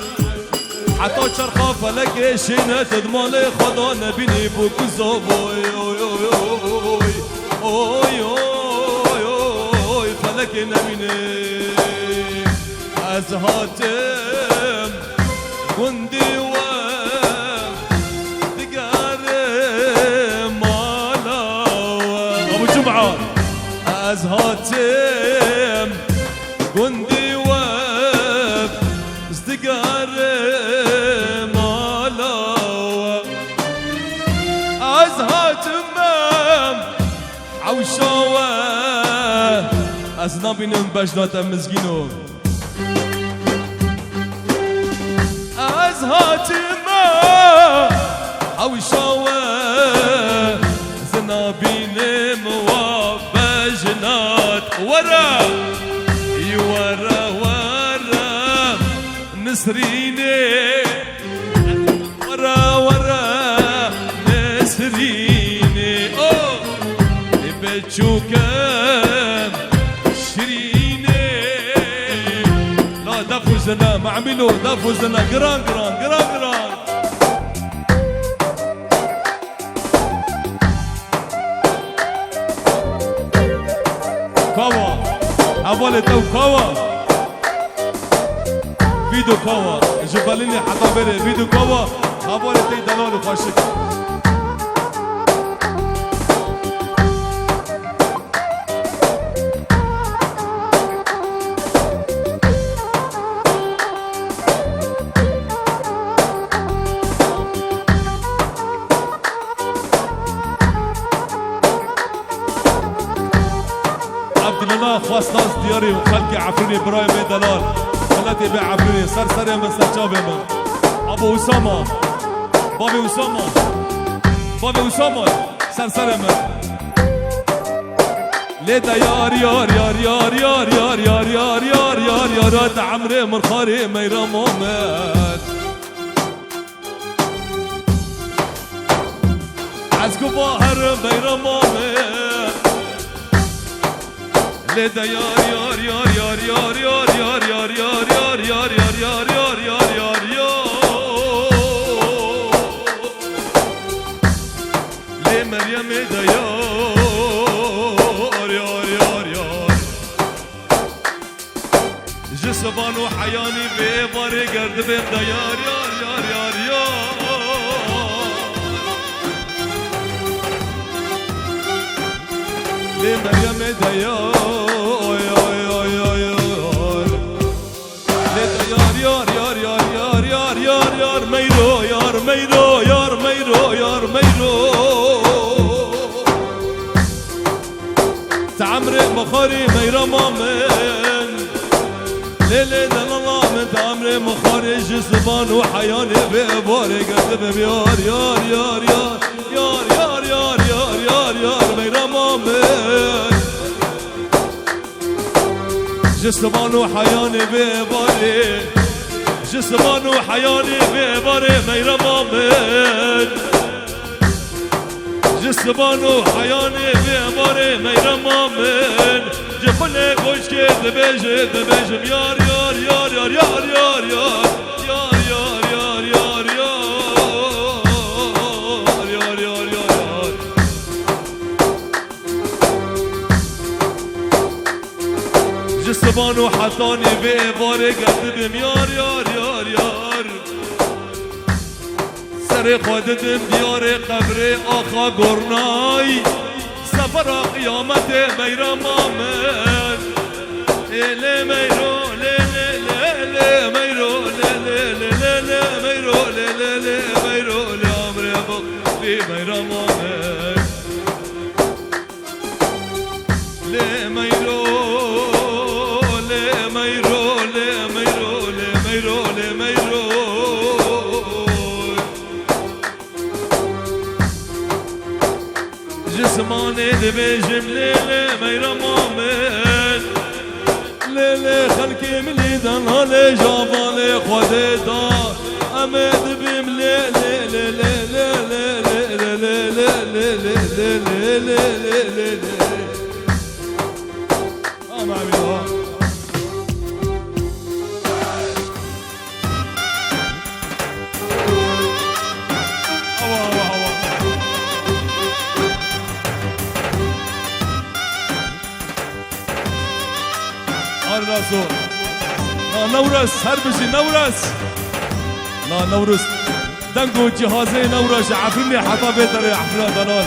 حتی چرخا فلک شینه تدمال خدا نبینی بو کزابو اوی فلک نبینی از هاتم گندی و از هاتم گندی و ازدگار مالا از هاتم عوشاوه از نبینم بجداتم مزگینو از هاتم عوشاوه زنابینم و بجنات ورا ورا ورا نسريني ورا ورا نسريني اوه بتشوكم شريني لا دفوزنا ما عملوا دفوزنا قران قران قران قران كوا أول تو كوا فيدو كوا جبليني حتى بري فيدو كوا أول تي دلال وخاشك خواست ناس دياري وخلقي عفريني برايم دلال خلاتي بيع عفريني سرسري من سرجابي من ابو اسامه بابي اسامه بابي اسامه سرسري من ليدا يار يار يار يار يار يار يار يار يار يار يارات عمري من خاري ميرا مومن عزكو باهر ميرا مومن لدا يار يار يار يار يار يار يار يار يار يار يار يار يار يار يار لي مريم دا يار يار يار يار جسبان وحياني بباري قرد بين دا يار يار يار يار يار لي مريم دا يار يار ميرو يار ميرو يار ميرو يار ميرو تعمري مخاري ميرا مامن ليلي دلالا من تعمري مخاري جسبان وحياني بباري قدب يار يار يار يار يار يار يار يار يار ميرا مامن جسبان وحياني بباري جسمان وحياني بباري ميرا مامن جسمان وحياني بباري ميرا مامن جبلي خوشكي دبيجي دبيجم يار يار يار يار يار يار يار يار يار يار يار يار يار يار يار يار قربان و حسانی به باره گردم یار یار یار یار سر خودم دیار قبر آخا گرنای سفر قیامت میرم آمد لی میرو لی لی لی میرو لی لی لی لی میرو لی لی لی میرو لی عمر بقی میرم آمد لی میرو لی میرو لی میرو لی میرو لی میرو جسماني دبيجم ليلة ميرا مامن ليلة خلقي ملي دانا لي جابالي خودي دا أمد بيم ليلة ليلة ليلة ليلة ليلة ليلة ليلة معبيها لا نورس هر بشي نورس لا نورس دنگو جهازي نورس عفرني حطا بيتر عفرنا دلال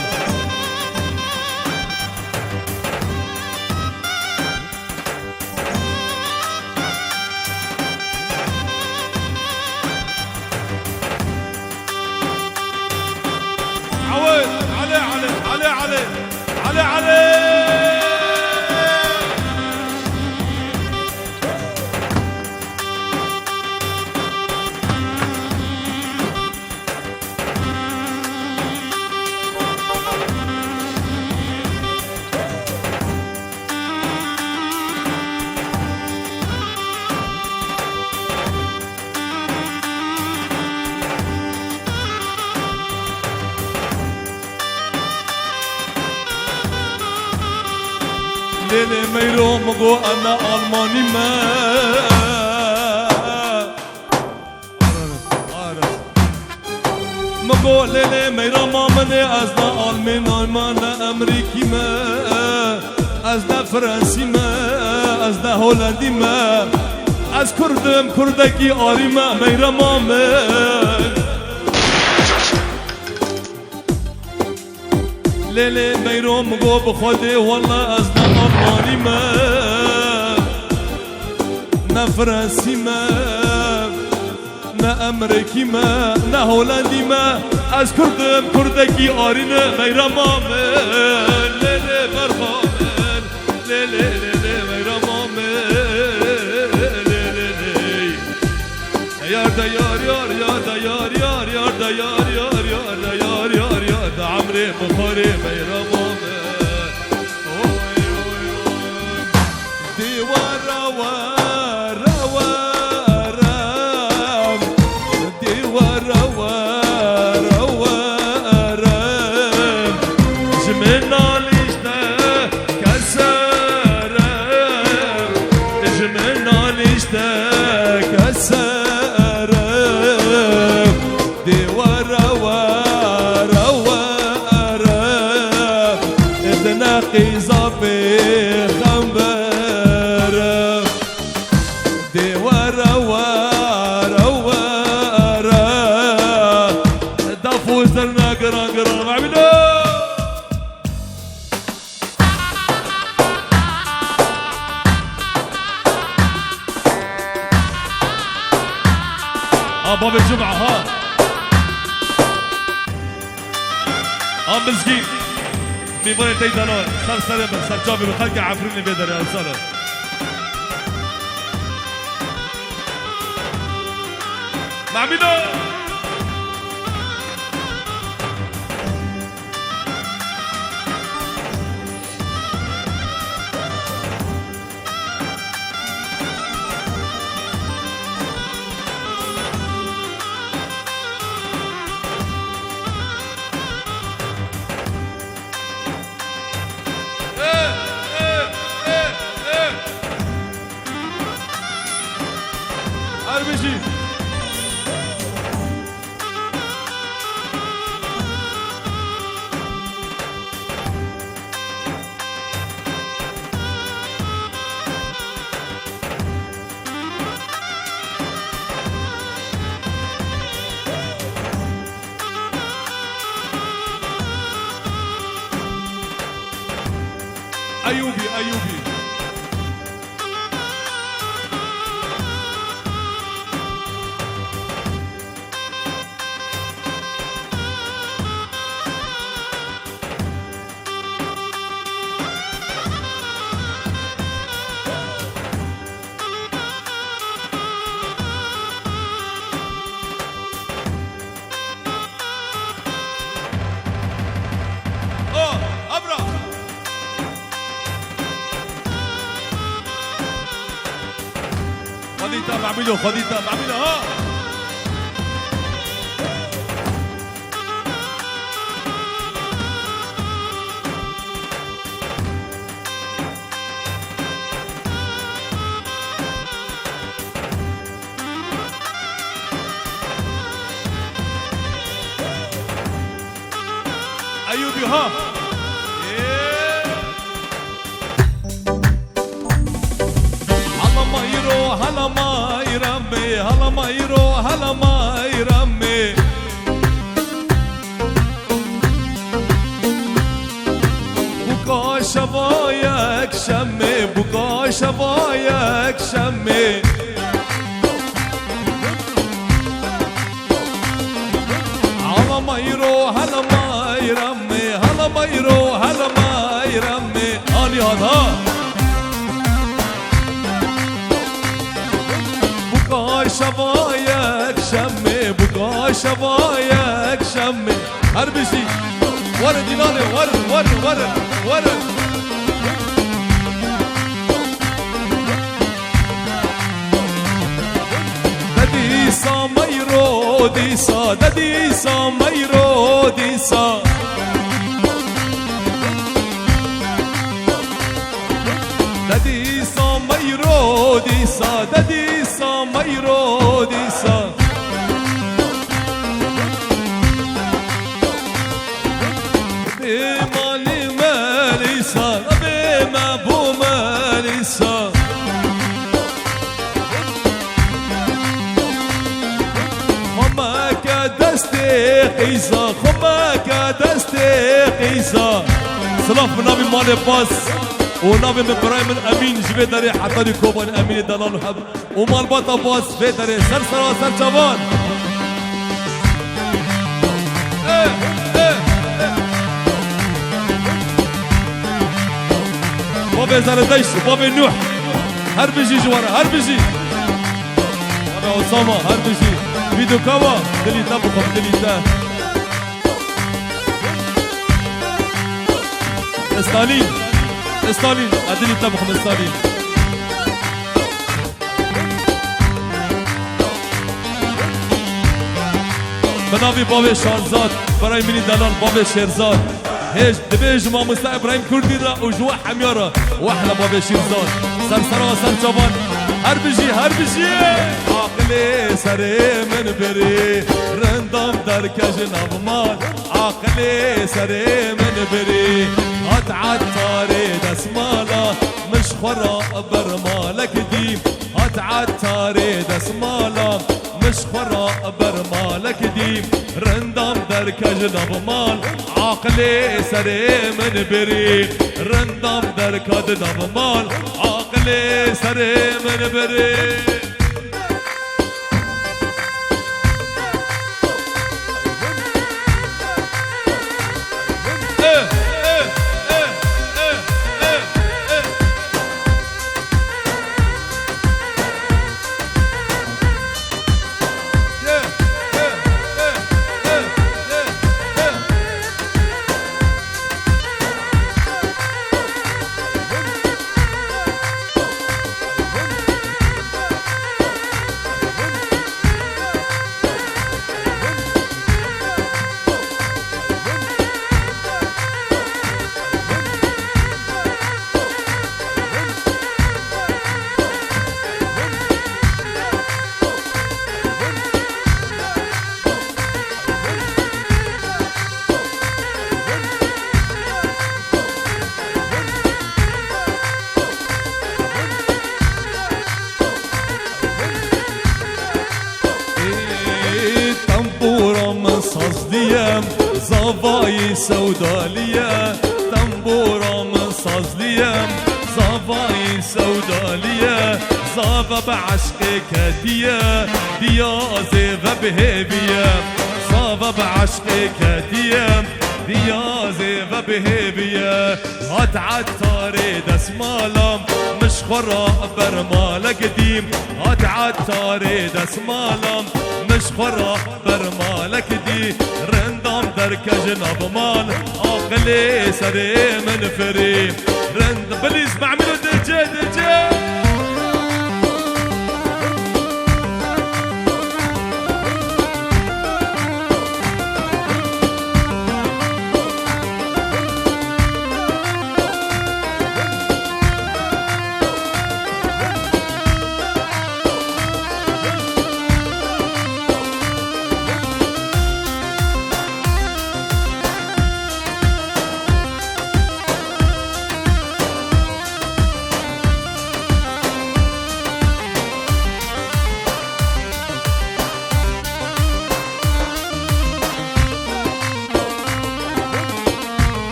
عويل علي علي علي علي علي علي ليلي ميرو مقو أنا ألماني ما مقو ليلي ميرو ما مني أزنا ألمان ما أنا أمريكي ما أزنا فرنسي ما أزنا هولندي ما أز كردم كردكي آري ما ميرو ما من ليلي ميرو مقو بخودي والله أزنا ألماني ما نا فرنسي ما نا أمريكي ما نا هولندي ما از كردم كردكي آرينا ميرا مامن ليلي برخامن ليلي ليلي ميرا مامن ليلي يار دا يار يار يار دا يار يار يار دا يار يار يار دا يار يار يار دا عمري بخاري ميرا مامن ديوان روان روان رام ديوان روان روان رام جمنا ليشتا كسرم جمنا ليشتا كسرم ديوان روان روان رام ادنا قيزابي باب الجمعة ها مسكين بيبغى تيدانون صار سلام صار جابر وخلق عفرني بيدر يا سلام مع مينو ايوبي ايوبي خديتها بعمله خديتها بعمله ها ايوبي ها هلا ما يرمي هلا ما يروح هلا ما يرمي بكا شبايك شمي بكا شبايك شمي هلا ما يروح هلا ما يرمي هلا ما يروح هلا ما يرمي اني هذا بكا شبايك شمي بكا شبايك شمي هربشي ورد ينالي ورد ورد ورد ورد دديسا ميرو ديسا دديسا ميرو ديسا دديسا ميرو ديسا دديسا ميرو ديسا بمالي ماليسا بما بو ماليسا خماك دستي قيسا خماك دستي قيسا سلاف نبي مالي باس ونبي من برايم الامين جبت داري حتى لي كوبان امين الدلال وحب ومال بطا باس في داري سرسرا سر جوان بابي زرديش بابي نوح هربجي جوارا هربجي بابي اسامه هربجي فيديو كوا دلي تبقى دلي تا ستالين ستالين ادري طبخ من ستالين بنابي بابي شارزاد براي مني دلال بابي شيرزاد هيج دبيج ما مستا ابراهيم كردي را وجوا حميارة واحلى بابي شيرزاد سرسرا سر جوان هربجي هربجي عقلي سري من بري رندم در كجنب مال عقلي سري من بري هتعد طاري دسمالة مش خرا برمالك ديم هتعد طاري دسمالة مش خرا برمالك ديم رندم در كجنب مال عقلي سري من بري رندم در كجنب مال عقلي سري من بري زافاي سودالية تنبورة من صازلية ليا صافاي سودالية صافا بعشقك هدية ديا زيفا بهيبية صافا بعشقك هدية ديا زيفا بهيبية هات عالطاري دس مالام مش خرا برمال قديم هات عالطاري دس مالام مش خرا برمال قديم رندام درك جناب مال اقلي سري من فري رند بليز بعملوا دجي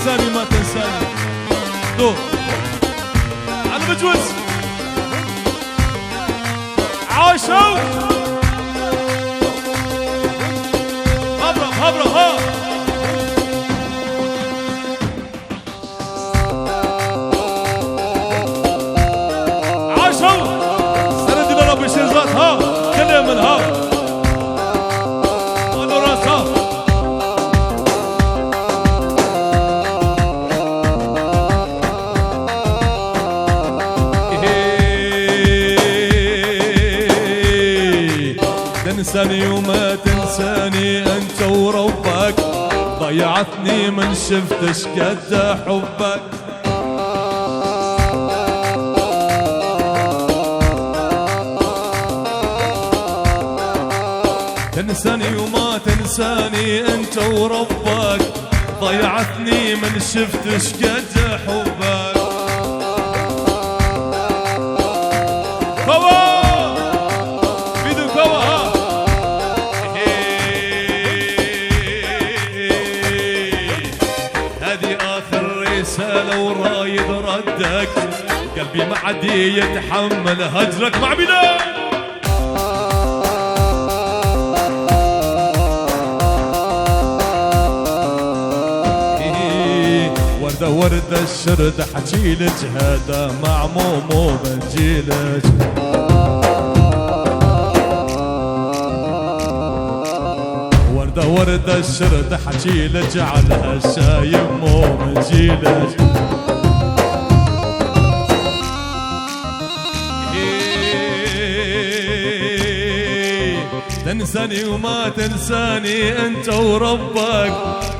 تنساني ما تنساني دور على مجوز عاشوا هبرم ها عاشوا سندنا ربي شرزات ها كلم من ها هذا راسها تنساني وما تنساني انت وربك ضيعتني من شفتش قد حبك تنساني وما تنساني انت وربك ضيعتني من شفتش قد حبك لو رايد ردك قلبي ما عاد يتحمل هجرك مع بلاد وردة وردة الشرد حجيلك هذا مع مومو بنجيلك وردة وردة الشرد حجيلك على هالشايب مو بنجيلك تنساني وما تنساني انت وربك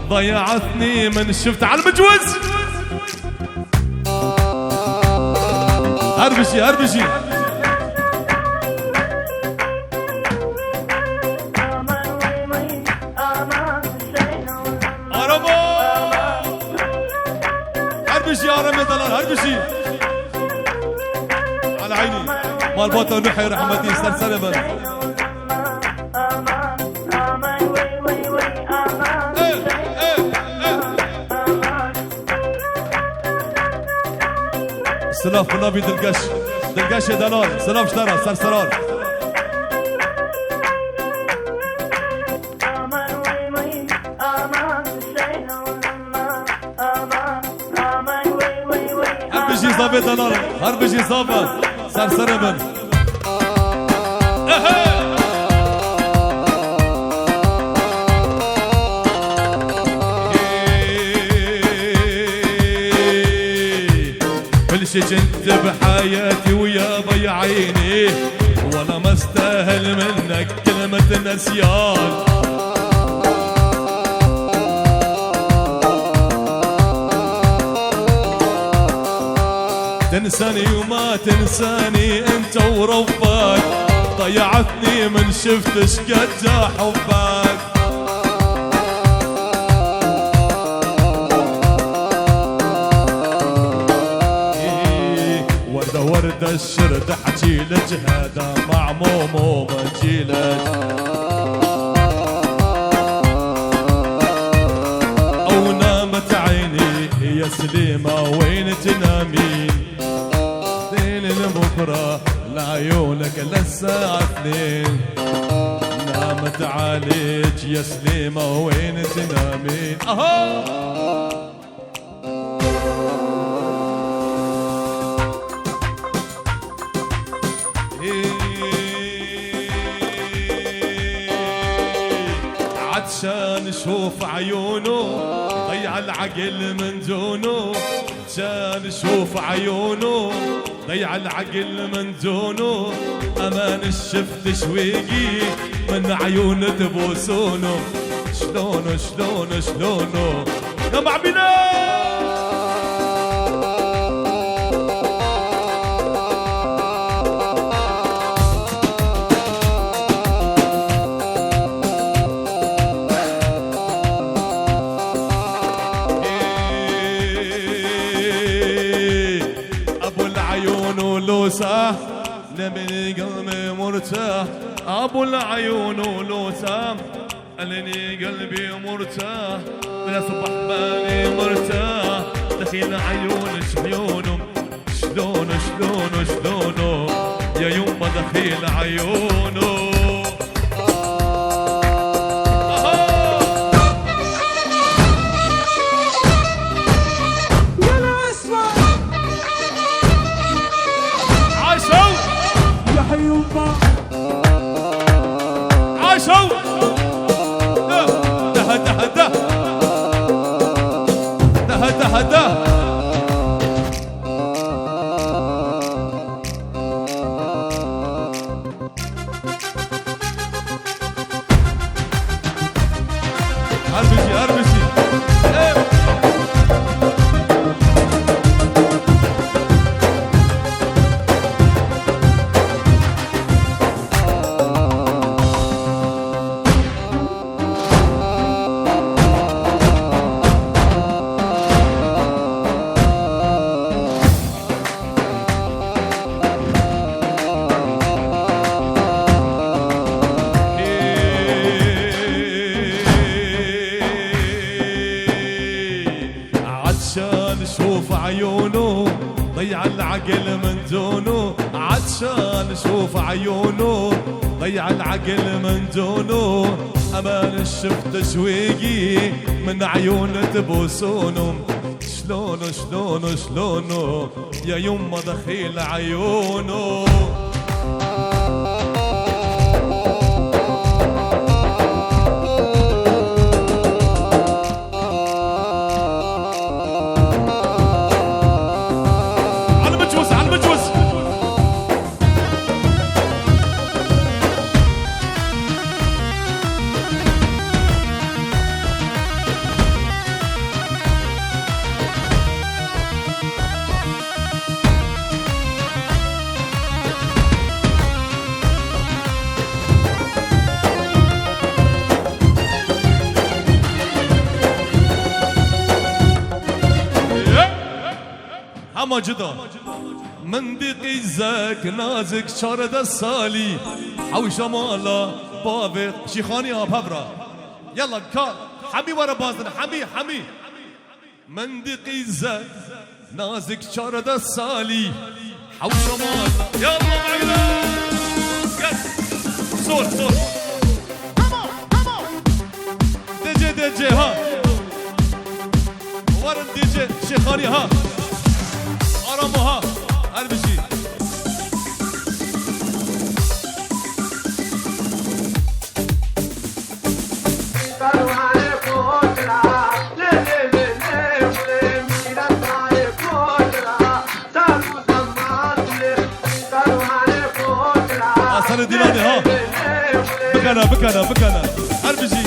ضيعتني من شفت على المجوز هربشي هربشي هربشي يا رمي طلال هربشي على عيني مال بطل نحي رحمتي سلسلة من سلاف النبي دلقش يا دلال سلاف اشترى سرسرار هربشي صافي دلال هربشي صافي سرسرة من كل شي كنت بحياتي ويا ضي عيني وانا ما استاهل منك كلمة نسيان تنساني وما تنساني انت وربك، ضيعتني من شفت شقد حبك. وردة وردة الشرد احكي لك هذا مع مومو بجيلك، او نامت عيني يا سليمة وين تنامين، ليل بكرة لعيونك للساعة 2 نامت عليك يا سليمة وين تنامين. عطشان شوف عيونه ضيع العقل من دونه، عطشان شوف عيونه ضيع العقل من دونه، امان الشفت شويقي من عيون تبوسونه، شلونه شلونه شلونه يا معبنا. لوسه لمني قلبي مرتاح، ابو العيون ولوسه لني قلبي مرتاح، بلا صبح بالي مرتاح، دخيل عيونك عيونه شلونه شلونه شلونه يا يما دخيل عيونه. عاشوا ده ده ده ده ده ده اربسي اربسي شوف عيونه ضيع العقل من دونه، عطشان شوف عيونه ضيع العقل من دونه، امان الشفت شويقي من عيون تبوسونه، شلونه شلونه شلونه يا يما دخيل عيونه. اما جدا من دقي زاك نازك شارد السالي حوش مالا بابي شيخاني هبرا يلا كار حمي ورا بازن حمي من دقي زاك نازك شارد السالي حوش مالا يلا معنا صوت دي جي ها ورا دي جي شيخاني ها ها اربشي اصل ديلاني ها بكنا اربشي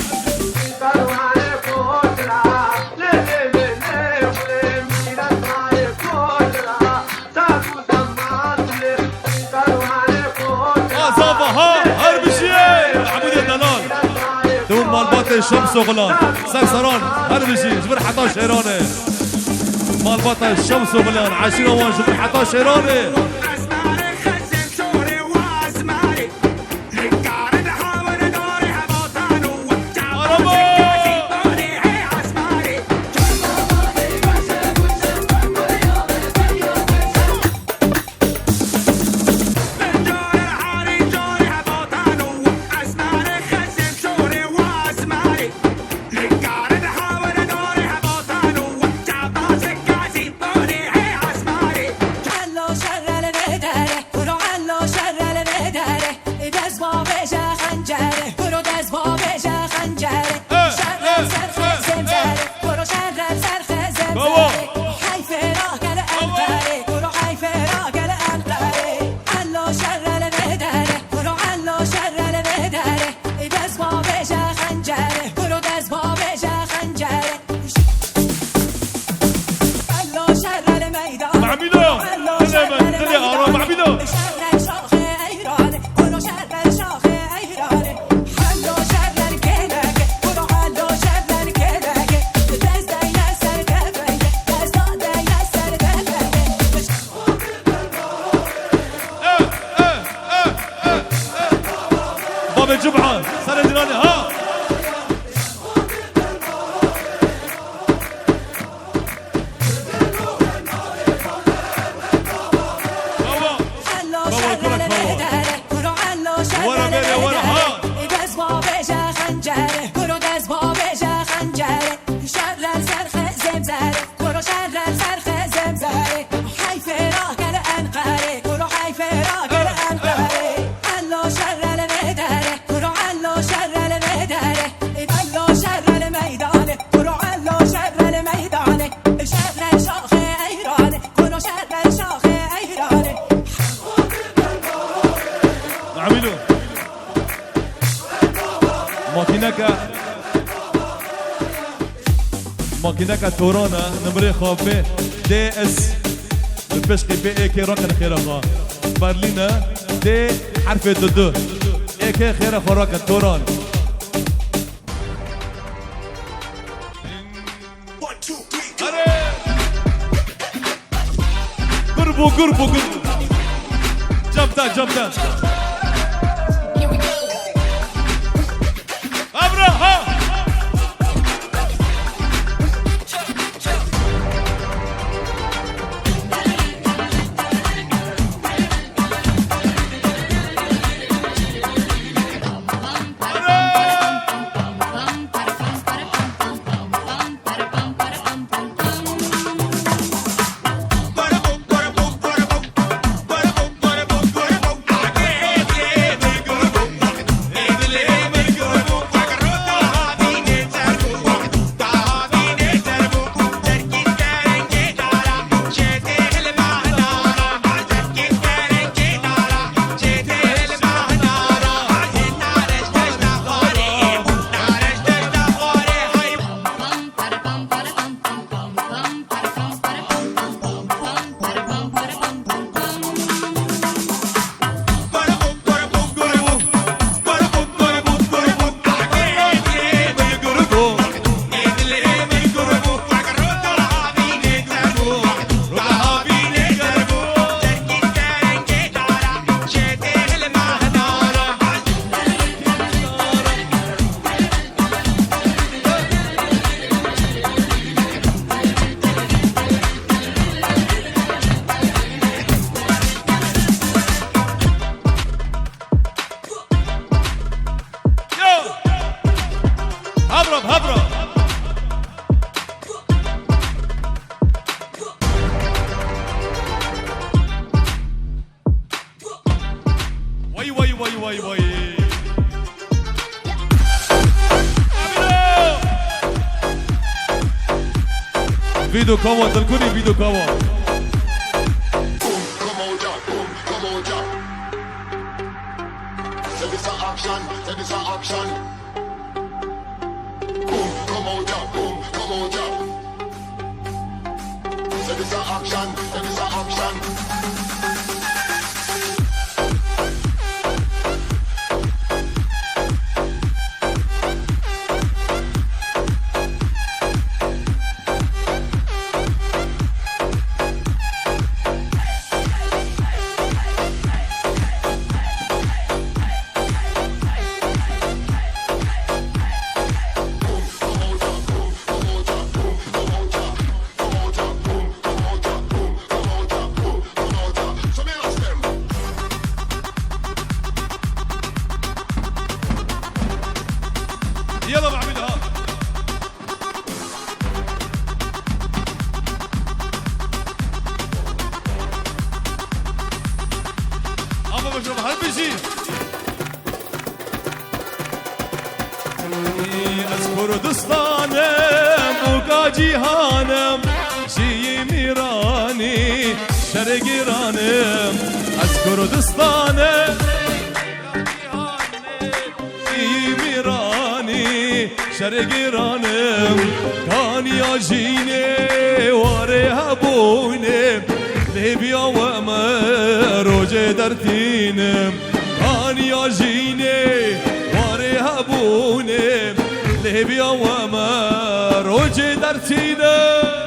الشمس وغلان سكسران هل بشي جبر حطاش شيراني مال بطل الشمس وغلان عشرين وان جبر حطاش شيراني جبعان سنة ديراني ها ماكيناكا تورانا نمري خوفي دي اس البشقي بي اي كي رقم خيرها برلينا دي حرف دو اي كي خيرها رقم توران قربو جبتا ابرا ها وي فيديو كوا تركوني فيديو كوا جيهانم جي ميراني شرق إيرانم از كردستانم جي ميراني شرق إيرانم كان يا جيني واري هبوني ليبيا ومروج درتينم كان يا جيني واري هبوني ليبيا ومروج درتينم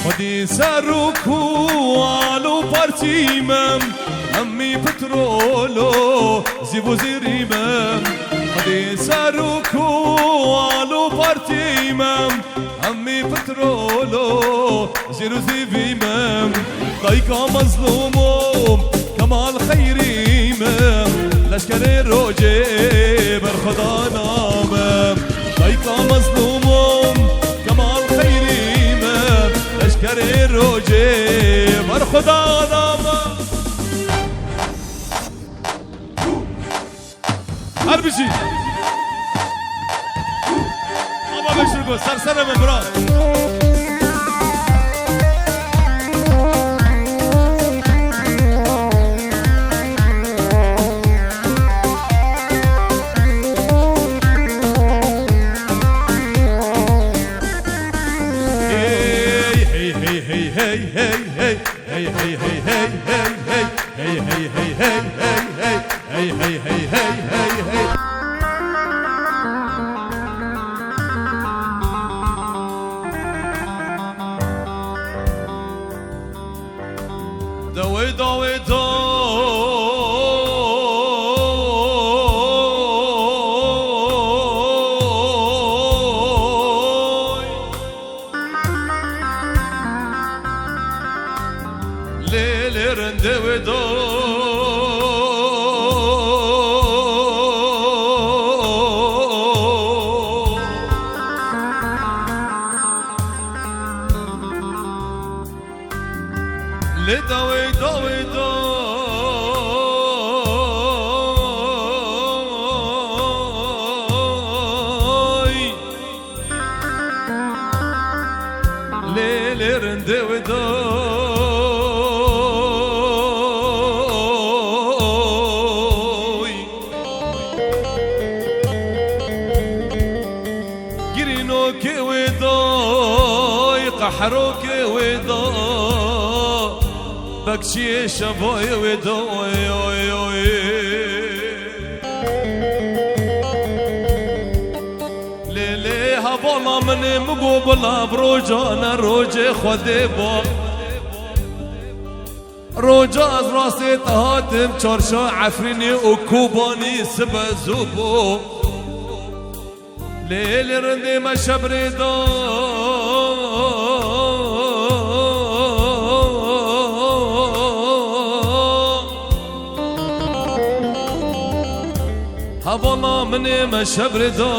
خودی سرکو آلو پارتیمم امی پترولو زیبو زیریمم خودی سرکو آلو پارتیمم امی پترولو زیرو زیبیمم دایکا مظلومم کمال خیریمم لشکر روجه بر خدا نامم دایکا مظلومم کمال خیریمم لشکر روجه بر خدا نامم هر بشی بابا بشیر گو سرسرم براد دوي دوي ليل رندوي دوي لدوي دوي دوي ليل رندوي دوي جرينوك ودوي قحروك ودوي بكشي شبوي ودوي ليلي هبولا من مقوبلا بروجانا روجي خودي با روجا از راسي تهاتم چارشا عفريني وكوباني سبا زوبو ليلي رندي ما شبري دو هبولا مني ما شبر دو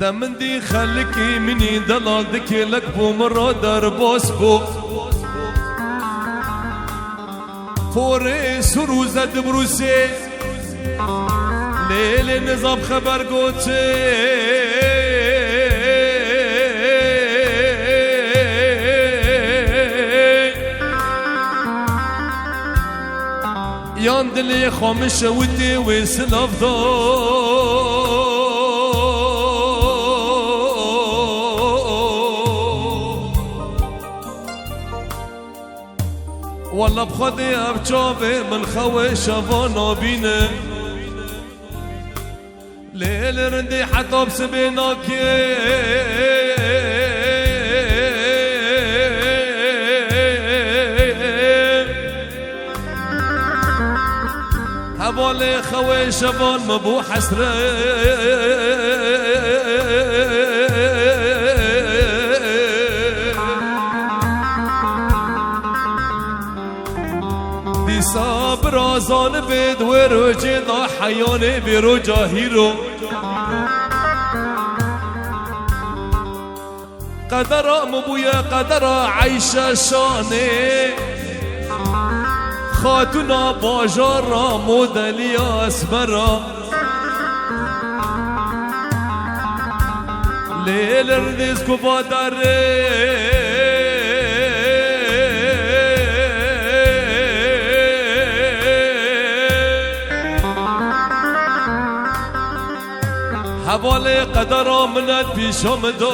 دمندي خلكي مني دلال دكي لك بو مرة دربوس بو فوري سروزة دبروسي ليل نظام خبر قوتي يان دلي خامش ودي وسلاف والله بخدي ابجابي من خوي شافانا بينا ليل رندي حتى بسبيناكي هبالي خوي شافان مبو حسره صبر آزان بید و روجه دا حیانه بیرو جاهیرو قدر مبویا قدر عیش شانه خاتونا باجار را مدلی اسمرا لیل ردیز کو بادره حوالي قدر منت بيشم دو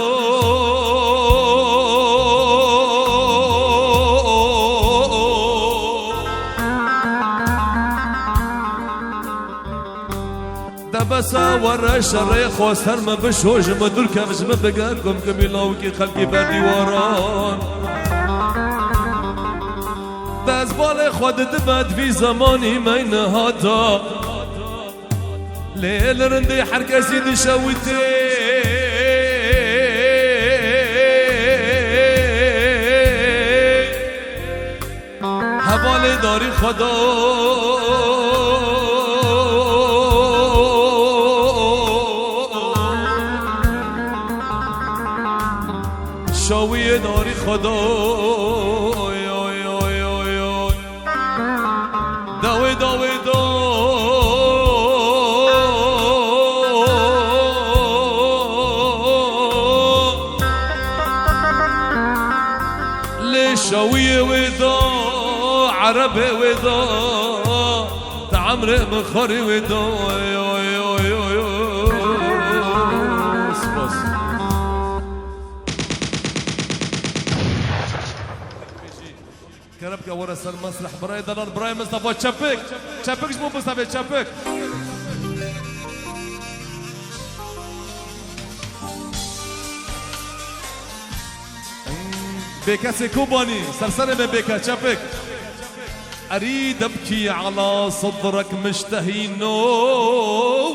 دبسا ورا شريخ وسر ما بشوج مدور كمش ما بقاكم كميلاوكي خلقي بديواران دز بالي خود دبت في زماني مين هاتا ليل رندي حركة سيدي شويتي حوالي داري خدا شوية داري خدا داوي داوي شوية ودا عربي ودا تعمري مخاري ودا سباس كربك ورا المسرح براي دلال براي مصطفى تشابك تشابك مو مصطفى تشابك بيكا سيكوباني سرسرة من بيكا شافك أريد أبكي على صدرك مشتهي النوع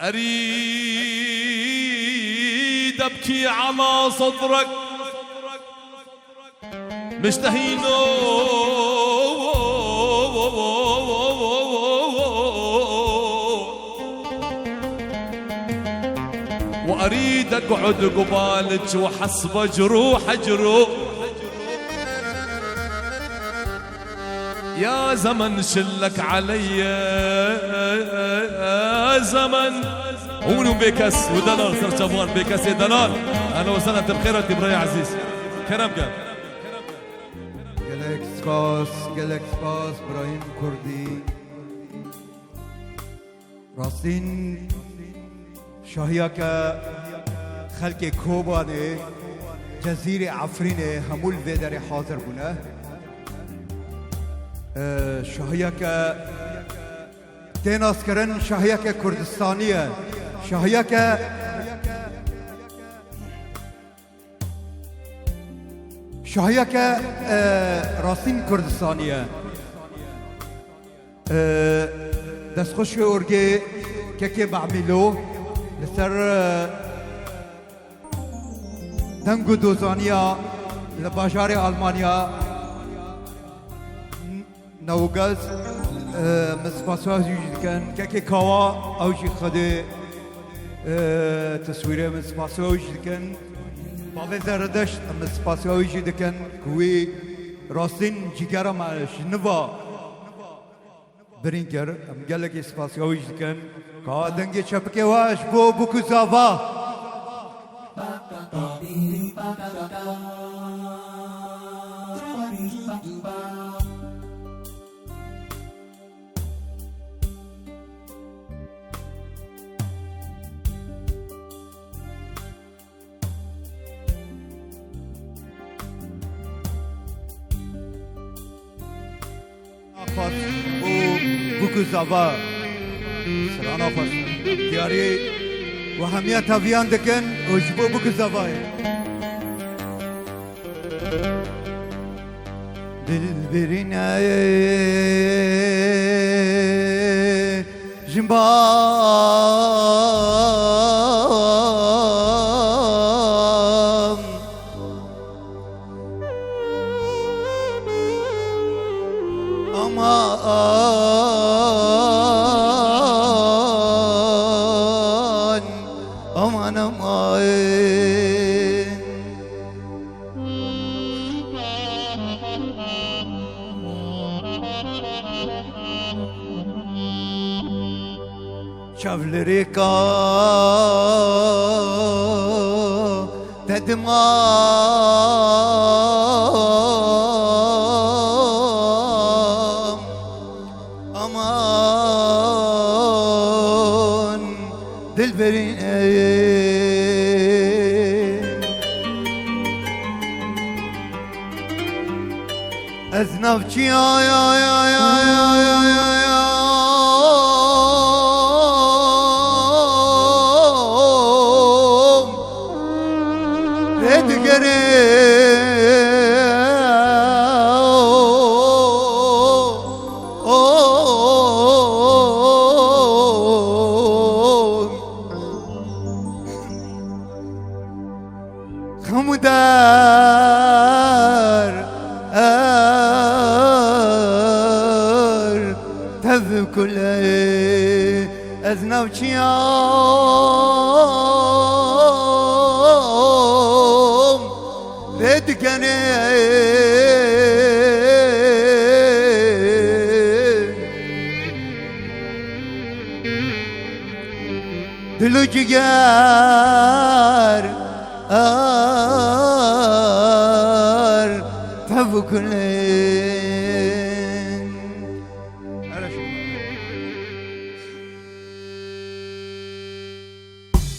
أريد أبكي على صدرك مشتهي النوع وأريد أقعد قبالك وحسب جروح جروح يا زمن شلك علي يا زمن هونو بيكس ودلال سرشبان بيكس يا دلال أهلا وسهلا بخير براي عزيز كرم قال گلک سپاس برایم کردی راستین شاهیا که خلق کوبانه جزیره عفرینه همول ویدر حاضر بونه شاهیا که تیناس کرن شاهیا که کردستانیه شاهیا که شاهیا که راستین کردستانیه دست خوش ارگه که بعملو لسر دنگو دوزانیا لباجار آلمانیا نوگز مسپاسواز یوجدکن که کوا اوجی خده تصویره مسپاسواز یوجدکن باوی زردشت مسپاسواز یوجدکن کوی راستین جیگرم نوا برینکر ام گلک سپاسواز یوجدکن که دنگی چپکه واش بو بکو زاوا سپاس بو زوا سرانا خوش دیاری و همیا تاویان دکن و جبو بو زوای دل برینه جنبام aman aman aman شافلري کا تدمام امان دلبرین از نفچی آی آی آی آی آی آی خمودار تذب كل أذنب يوم ردكني دلو جگار تحب كل